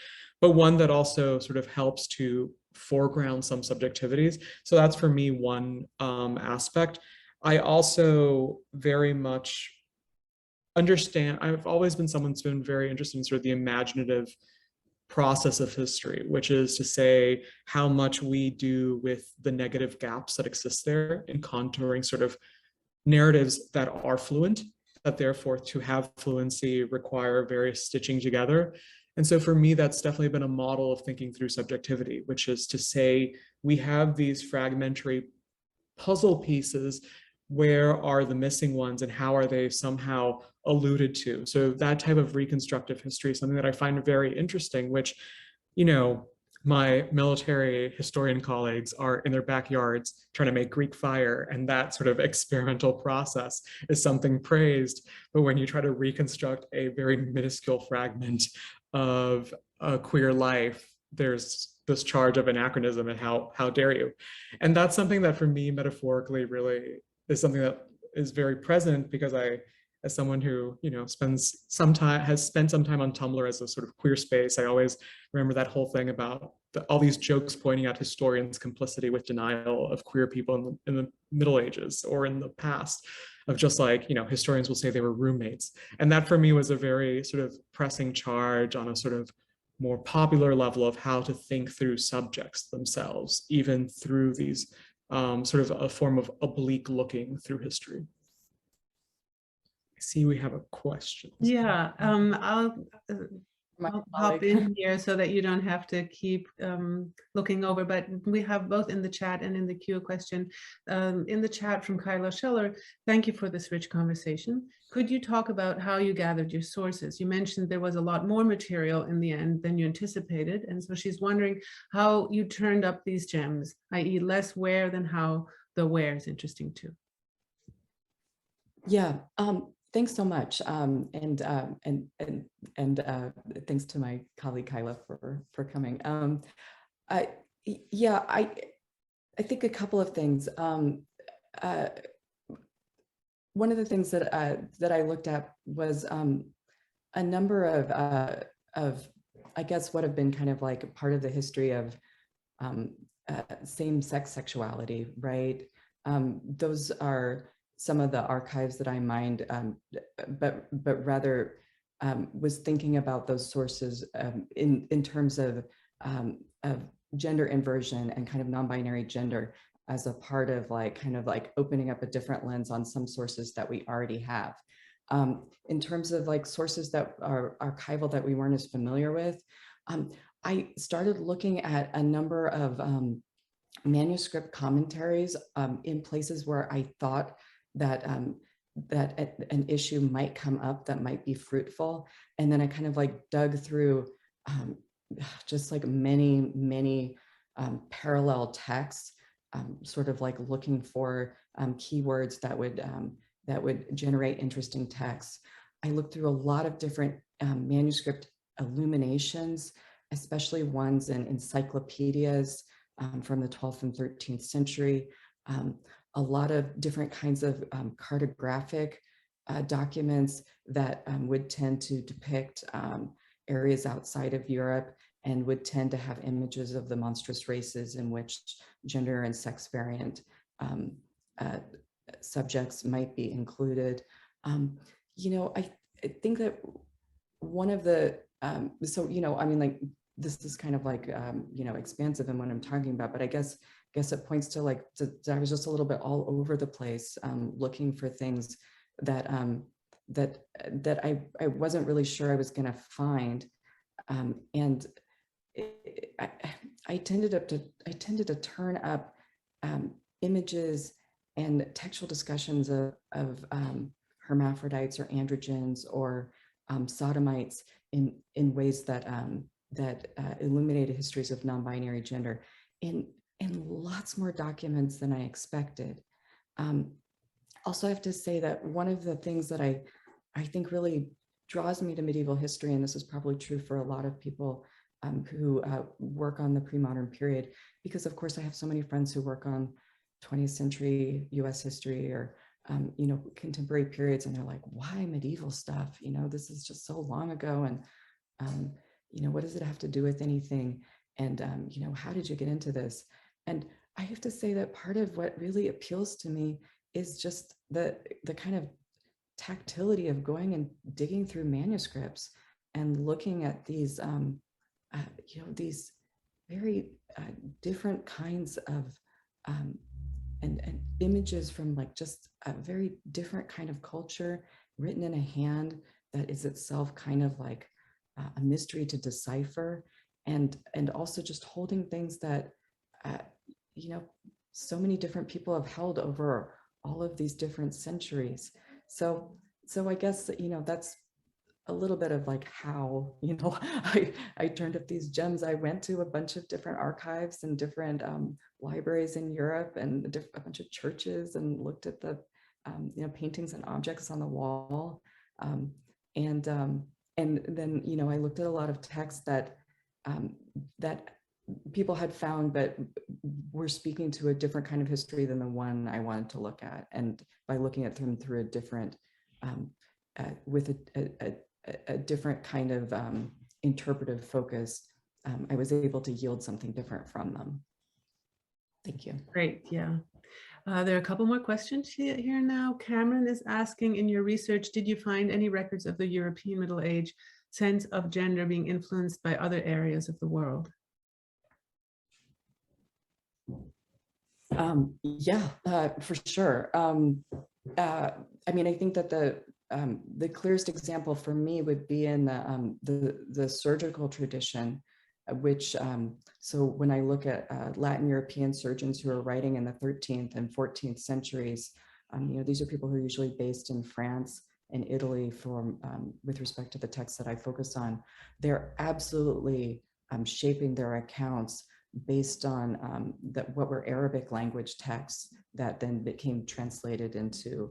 but one that also sort of helps to foreground some subjectivities. So that's for me one aspect. I also very much understand, I've always been someone who's been very interested in sort of the imaginative process of history, which is to say how much we do with the negative gaps that exist there in contouring sort of narratives that are fluent, that therefore to have fluency require various stitching together. And so for me, that's definitely been a model of thinking through subjectivity, which is to say we have these fragmentary puzzle pieces. Where are the missing ones and how are they somehow alluded to? So that type of reconstructive history is something that I find very interesting, which, my military historian colleagues are in their backyards trying to make Greek fire, and that sort of experimental process is something praised. But when you try to reconstruct a very minuscule fragment of a queer life, there's this charge of anachronism and how dare you? And that's something that for me metaphorically really is something that is very present, because I, as someone who, has spent some time on Tumblr as a sort of queer space, I always remember that whole thing about all these jokes pointing out historians' complicity with denial of queer people in the Middle Ages or in the past, of just like, historians will say they were roommates. And that for me was a very sort of pressing charge on a sort of more popular level of how to think through subjects themselves, even through these sort of a form of oblique looking through history. I see we have a question. Yeah, I'll hop in here so that you don't have to keep looking over, but we have both in the chat and in the queue a question. In the chat from Kyla Scheller, thank you for this rich conversation. Could you talk about how you gathered your sources? You mentioned there was a lot more material in the end than you anticipated, and so she's wondering how you turned up these gems, i.e. less where than how the where is interesting too. Yeah, thanks so much, and thanks to my colleague Kyla for coming. I think a couple of things. One of the things that I looked at was a number of I guess what have been kind of like a part of the history of same-sex sexuality, right? Those are some of the archives that I mined, but rather was thinking about those sources in terms of gender inversion and kind of non-binary gender as a part of kind of opening up a different lens on some sources that we already have. In terms of sources that are archival that we weren't as familiar with, I started looking at a number of manuscript commentaries in places where I thought that that an issue might come up that might be fruitful. And then I kind of dug through just many parallel texts, sort of looking for keywords that would generate interesting texts. I looked through a lot of different manuscript illuminations, especially ones in encyclopedias from the 12th and 13th century. A lot of different kinds of cartographic documents that would tend to depict areas outside of Europe and would tend to have images of the monstrous races in which gender and sex variant subjects might be included. I think that one of the, this is kind of expansive in what I'm talking about, but I guess it points to I was just a little bit all over the place looking for things that I wasn't really sure I was going to find, and I tended to turn up images and textual discussions of hermaphrodites or androgens or sodomites in ways that illuminated histories of non-binary gender in lots more documents than I expected. Also, I have to say that one of the things that I think really draws me to medieval history, and this is probably true for a lot of people who work on the pre-modern period, because of course I have so many friends who work on 20th century US history or contemporary periods, and they're like, why medieval stuff? This is just so long ago, and what does it have to do with anything? And how did you get into this? And I have to say that part of what really appeals to me is just the kind of tactility of going and digging through manuscripts and looking at these these very different kinds of and images from just a very different kind of culture written in a hand that is itself kind of a mystery to decipher, and also just holding things that so many different people have held over all of these different centuries. So I guess that's a little bit of how I turned up these gems. I went to a bunch of different archives and different libraries in Europe and a bunch of churches and looked at the paintings and objects on the wall, and then I looked at a lot of texts that people had found but were speaking to a different kind of history than the one I wanted to look at, and by looking at them through a different with a different kind of interpretive focus, I was able to yield something different from them. Thank you. Great, yeah. There are a couple more questions here now. Cameron is asking, in your research, did you find any records of the European Middle Age sense of gender being influenced by other areas of the world? Yeah, for sure. I think that the clearest example for me would be in the surgical tradition, which so when I look at Latin European surgeons who are writing in the 13th and 14th centuries, these are people who are usually based in France and Italy with respect to the texts that I focus on. They're absolutely shaping their accounts based on what were Arabic language texts that then became translated into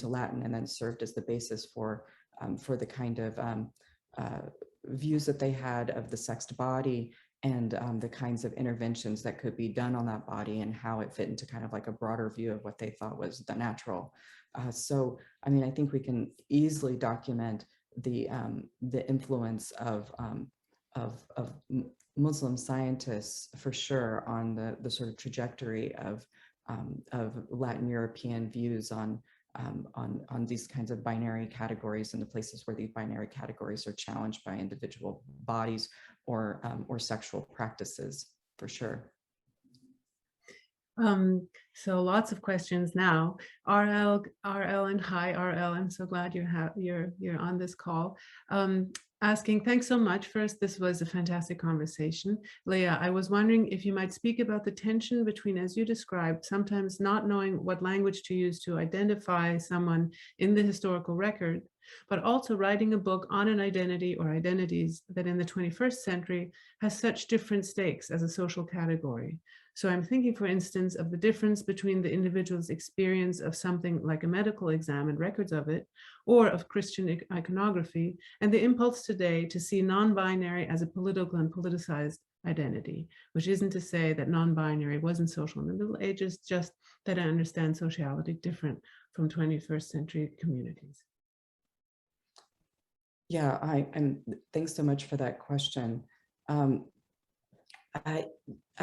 Latin and then served as the basis for the kind of views that they had of the sexed body and the kinds of interventions that could be done on that body and how it fit into kind of a broader view of what they thought was the natural. So, I think we can easily document the influence of Muslim scientists for sure on the sort of trajectory of Latin European views on on these kinds of binary categories and the places where these binary categories are challenged by individual bodies or sexual practices, for sure. So lots of questions now. RL and hi RL. I'm so glad you're on this call. Asking, thanks so much. First, this was a fantastic conversation. Leah, I was wondering if you might speak about the tension between, as you described, sometimes not knowing what language to use to identify someone in the historical record, but also writing a book on an identity or identities that in the 21st century has such different stakes as a social category. So I'm thinking, for instance, of the difference between the individual's experience of something like a medical exam and records of it, or of Christian iconography, and the impulse today to see non-binary as a political and politicized identity, which isn't to say that non-binary wasn't social in the Middle Ages, just that I understand sociality different from 21st century communities. Yeah, and thanks so much for that question.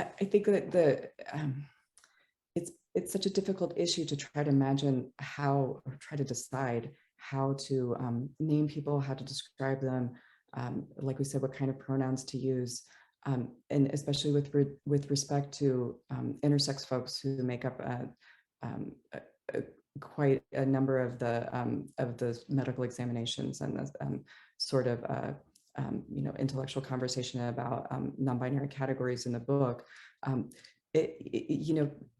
I think that it's such a difficult issue to try to imagine how, or try to decide how to name people, how to describe them, like we said, what kind of pronouns to use, and especially with respect to intersex folks who make up quite a number of the medical examinations and the sort of intellectual conversation about non-binary categories in the book.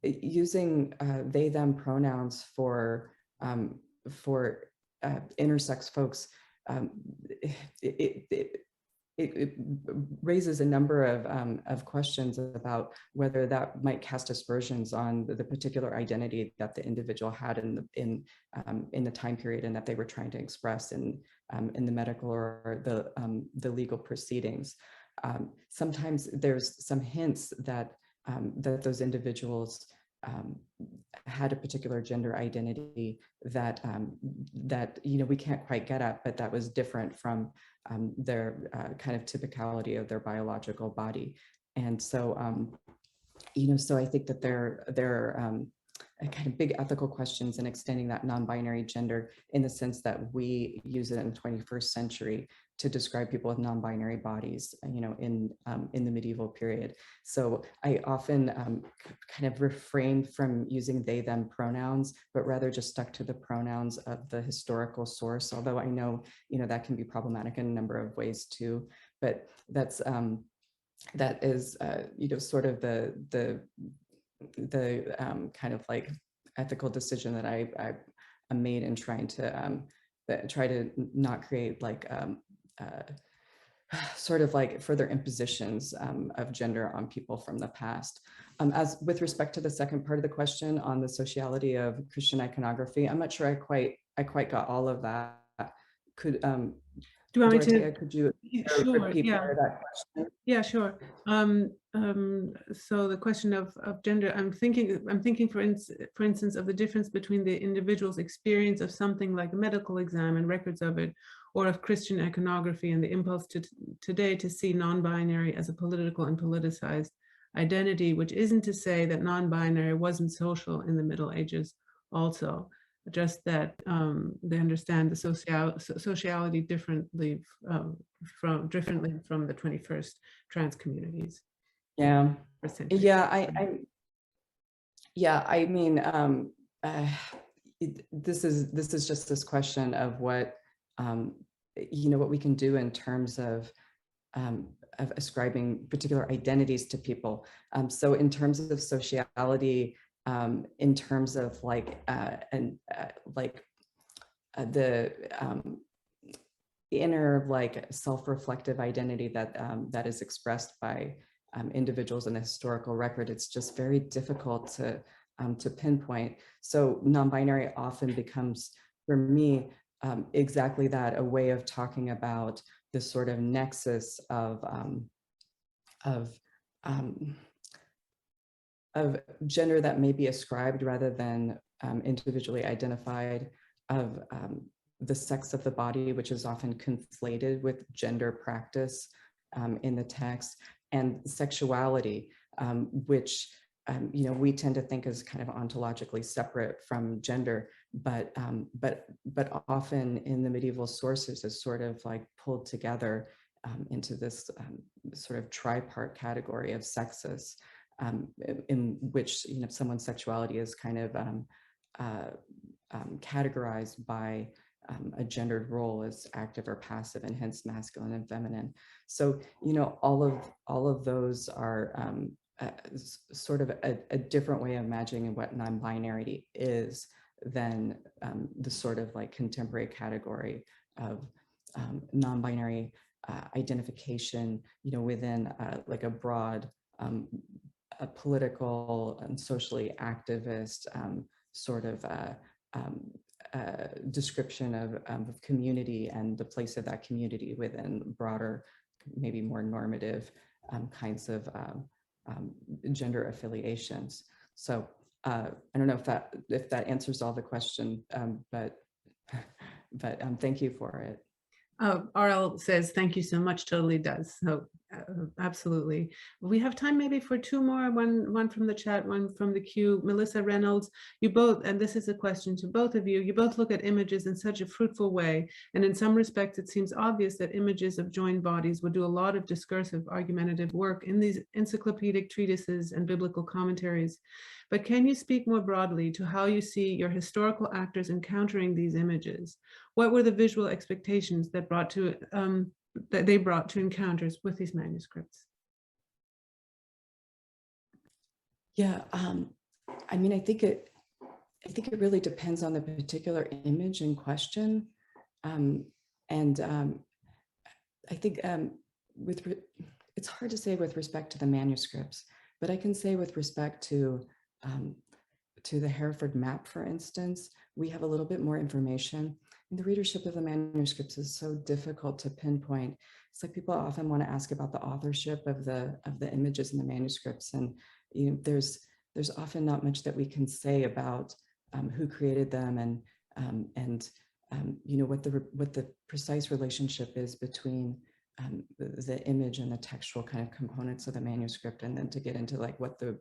Using they them pronouns for intersex folks, it raises a number of questions about whether that might cast aspersions on the particular identity that the individual had in the time period and that they were trying to express in the medical or the legal proceedings. Sometimes there's some hints that those individuals had a particular gender identity that we can't quite get at, but that was different from their kind of typicality of their biological body. And so so I think that there are kind of big ethical questions in extending that non-binary gender in the sense that we use it in the 21st century to describe people with non-binary bodies, in the medieval period. So I often kind of refrained from using they, them pronouns, but rather just stuck to the pronouns of the historical source, although I know, that can be problematic in a number of ways too. But that is, sort of the kind of like ethical decision that I made in trying to try to not create like sort of like further impositions of gender on people from the past. As with respect to the second part of the question on the sociality of Christian iconography, I'm not sure I quite got all of that. Could do you want Dorothea, me to? could you Sure, repeat yeah. part of that question? Yeah, sure. So the question of gender, I'm thinking for instance of the difference between the individual's experience of something like a medical exam and records of it, or of Christian iconography and the impulse today to see non-binary as a political and politicized identity, which isn't to say that non-binary wasn't social in the Middle Ages also, just that they understand the sociality differently from the 21st trans communities. Yeah, I mean, this is just this question of what what we can do in terms of ascribing particular identities to people. So in terms of sociality, in terms of like the inner like self-reflective identity that is expressed by individuals in the historical record, it's just very difficult to pinpoint. So non-binary often becomes, for me, exactly that, a way of talking about this sort of nexus of gender that may be ascribed rather than individually identified, of the sex of the body, which is often conflated with gender practice in the text, and sexuality, which we tend to think is kind of ontologically separate from gender, but often in the medieval sources is sort of like pulled together into this sort of tripart category of sexes, in which someone's sexuality is kind of categorized by a gendered role as active or passive, and hence masculine and feminine. So all of those are sort of a different way of imagining what non-binarity is than the sort of like contemporary category of non-binary identification, within like a broad a political and socially activist sort of description of community and the place of that community within broader, maybe more normative kinds of gender affiliations. So I don't know if that answers all the question, but thank you for it. RL says, thank you so much, totally does. So absolutely. We have time maybe for two more, one from the chat, one from the queue. Melissa Reynolds, you both, and this is a question to both of you, you both look at images in such a fruitful way. And in some respects, it seems obvious that images of joined bodies would do a lot of discursive, argumentative work in these encyclopedic treatises and biblical commentaries. But can you speak more broadly to how you see your historical actors encountering these images? What were the visual expectations that they brought to encounters with these manuscripts? Yeah, I mean, I think it really depends on the particular image in question, and I think it's hard to say with respect to the manuscripts, but I can say with respect to the Hereford map, for instance, we have a little bit more information. And the readership of the manuscripts is so difficult to pinpoint. It's like people often want to ask about the authorship of the images in the manuscripts, and there's often not much that we can say about who created them and what the precise relationship is between the image and the textual kind of components of the manuscript, and then to get into like what the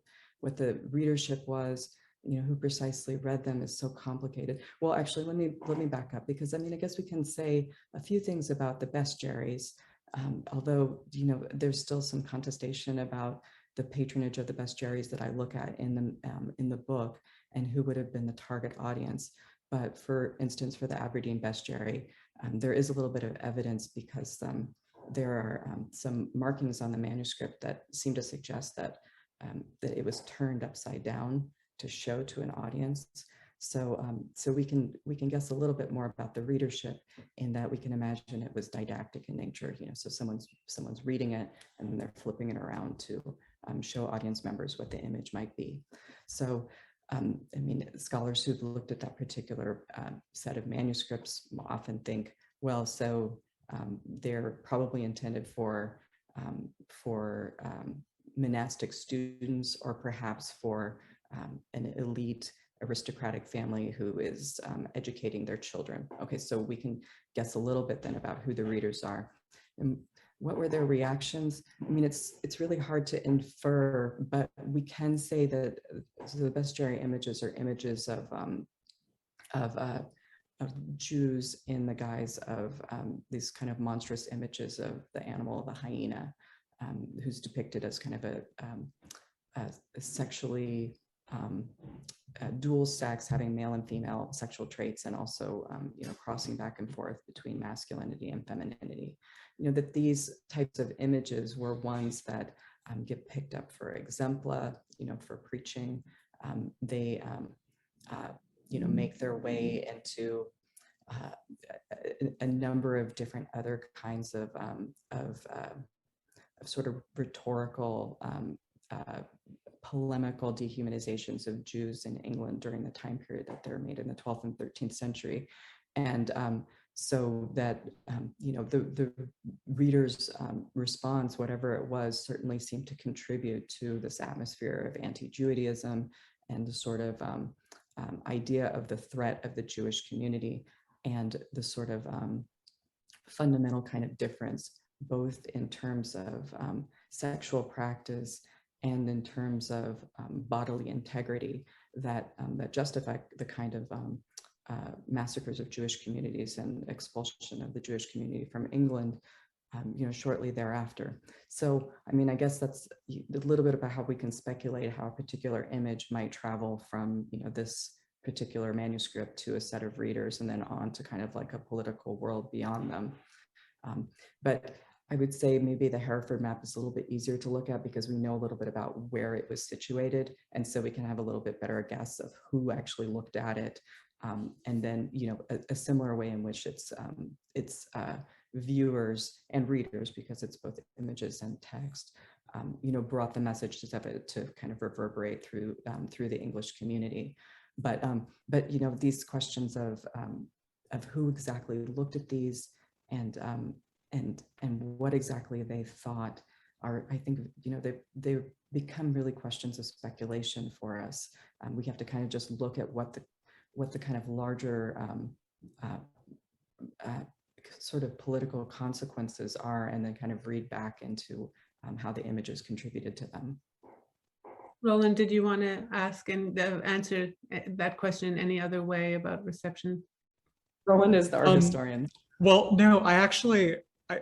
readership was, who precisely read them, is so complicated. Well, actually, let me back up, because I mean, I guess we can say a few things about the bestiaries, although there's still some contestation about the patronage of the bestiaries that I look at in the book and who would have been the target audience. But for instance, for the Aberdeen bestiary, there is a little bit of evidence, because there are some markings on the manuscript that seem to suggest that it was turned upside down to show to an audience. So we can guess a little bit more about the readership, in that we can imagine it was didactic in nature. So someone's reading it and then they're flipping it around to show audience members what the image might be. So I mean, scholars who've looked at that particular set of manuscripts often think, well, so they're probably intended for monastic students, or perhaps for an elite aristocratic family who is educating their children. Okay, so we can guess a little bit then about who the readers are. And what were their reactions? I mean, it's really hard to infer, but we can say that the bestiary images are images of Jews in the guise of these kind of monstrous images of the animal, the hyena, who's depicted as kind of a sexually dual sex, having male and female sexual traits, and also crossing back and forth between masculinity and femininity. That these types of images were ones that get picked up for exempla, for preaching. They make their way into a number of different other kinds of sort of rhetorical, polemical dehumanizations of Jews in England during the time period that they're made in the 12th and 13th century. And so that, the reader's response, whatever it was, certainly seemed to contribute to this atmosphere of anti-Judaism and the sort of idea of the threat of the Jewish community, and the sort of fundamental kind of difference, both in terms of sexual practice and in terms of bodily integrity, that justify the kind of massacres of Jewish communities and expulsion of the Jewish community from England, shortly thereafter. So, I mean, I guess that's a little bit about how we can speculate how a particular image might travel from, this particular manuscript to a set of readers and then on to kind of like a political world beyond them. But I would say maybe the Hereford map is a little bit easier to look at because we know a little bit about where it was situated. And so we can have a little bit better guess of who actually looked at it. And then, a similar way in which it's viewers and readers, because it's both images and text, brought the messages of it to kind of reverberate through the English community. But these questions of who exactly looked at these and what exactly they thought are, I think, they become really questions of speculation for us. We have to kind of just look at what the kind of larger sort of political consequences are, and then kind of read back into how the images contributed to them. Roland, did you want to ask and answer that question any other way about reception? Roland is the art historian. Well, no,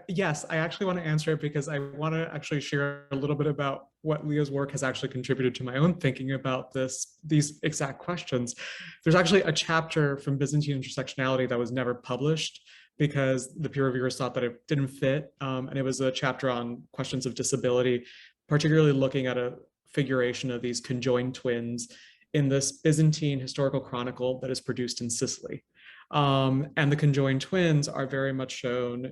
yes, I actually want to answer it because I want to actually share a little bit about what Leah's work has actually contributed to my own thinking about these exact questions. There's actually a chapter from Byzantine intersectionality that was never published because the peer reviewers thought that it didn't fit. And it was a chapter on questions of disability, particularly looking at a figuration of these conjoined twins in this Byzantine historical chronicle that is produced in Sicily. And the conjoined twins are very much shown,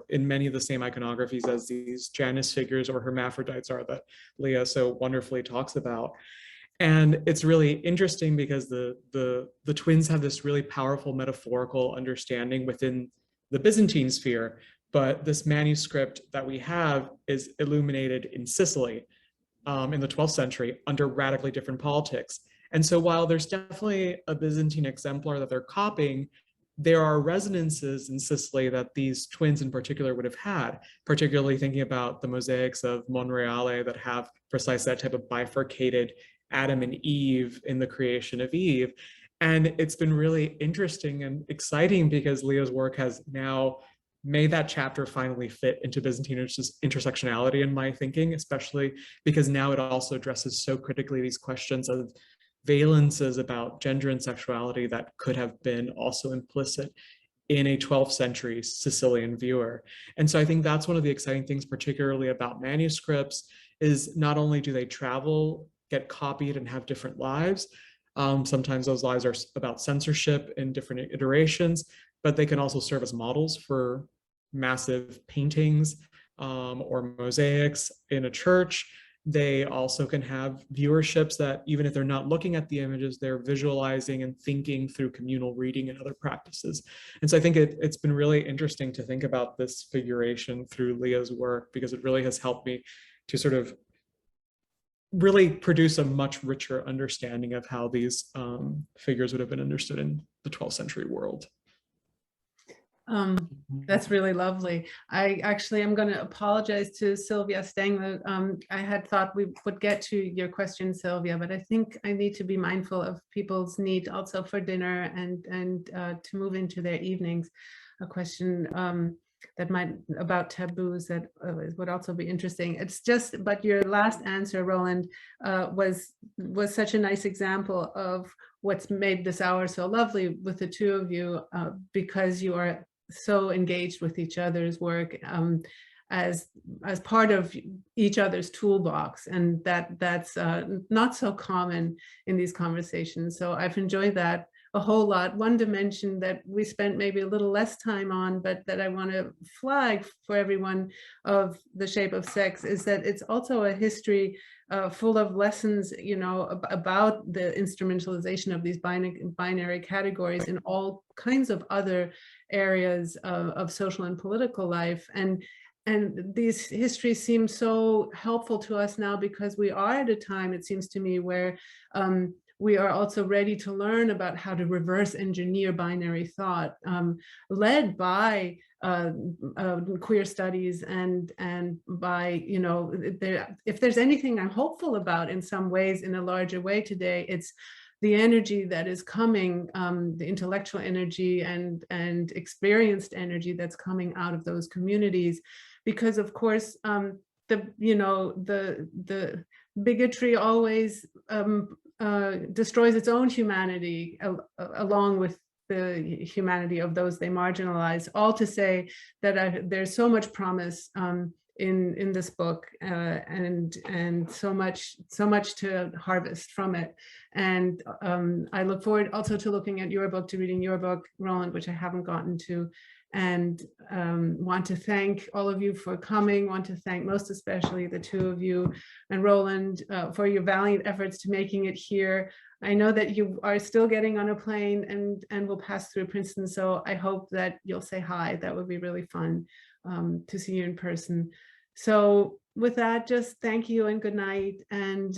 in many of the same iconographies as these Janus figures or hermaphrodites are that Leah so wonderfully talks about. And it's really interesting because the twins have this really powerful metaphorical understanding within the Byzantine sphere, but this manuscript that we have is illuminated in Sicily in the 12th century under radically different politics. And so while there's definitely a Byzantine exemplar that they're copying, there are resonances in Sicily that these twins in particular would have had, particularly thinking about the mosaics of Monreale that have precisely that type of bifurcated Adam and Eve in the creation of Eve. And it's been really interesting and exciting because Leah's work has now made that chapter finally fit into Byzantine intersectionality in my thinking, especially because now it also addresses so critically these questions of valences about gender and sexuality that could have been also implicit in a 12th century Sicilian viewer. And so I think that's one of the exciting things, particularly about manuscripts, is not only do they travel, get copied, and have different lives, sometimes those lives are about censorship in different iterations, but they can also serve as models for massive paintings or mosaics in a church. They also can have viewerships that even if they're not looking at the images, they're visualizing and thinking through communal reading and other practices. And so I think it's been really interesting to think about this figuration through Leah's work, because it really has helped me to sort of really produce a much richer understanding of how these figures would have been understood in the 12th century world. That's really lovely. I actually am going to apologize to Sylvia Stengler. I had thought we would get to your question, Sylvia, but I think I need to be mindful of people's need also for dinner and to move into their evenings. A question that might about taboos that would also be interesting. It's just, but your last answer, Roland, was such a nice example of what's made this hour so lovely with the two of you, because you are so engaged with each other's work as part of each other's toolbox, and that's not so common in these conversations. So I've enjoyed that a whole lot. One dimension that we spent maybe a little less time on, but that I want to flag for everyone of The Shape of Sex, is that it's also a history full of lessons, about the instrumentalization of these binary categories in all kinds of other areas of social and political life. And these histories seem so helpful to us now, because we are at a time, it seems to me, where we are also ready to learn about how to reverse engineer binary thought, led by queer studies and by, if there's anything I'm hopeful about in some ways in a larger way today, it's the energy that is coming, the intellectual energy and experienced energy that's coming out of those communities, because of course the bigotry always destroys its own humanity along with the humanity of those they marginalize. All to say that there's so much promise in this book, and so much to harvest from it. And I look forward also to looking at your book, to reading your book, Roland, which I haven't gotten to. And want to thank all of you for coming, want to thank most especially the two of you and Roland for your valiant efforts to making it here. I know that you are still getting on a plane and will pass through Princeton, so I hope that you'll say hi. That would be really fun to see you in person. So with that, just thank you and good night, and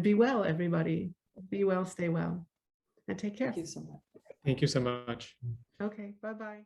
be well, everybody. Be well, stay well, and take care. Thank you so much. Thank you so much. Okay, bye-bye.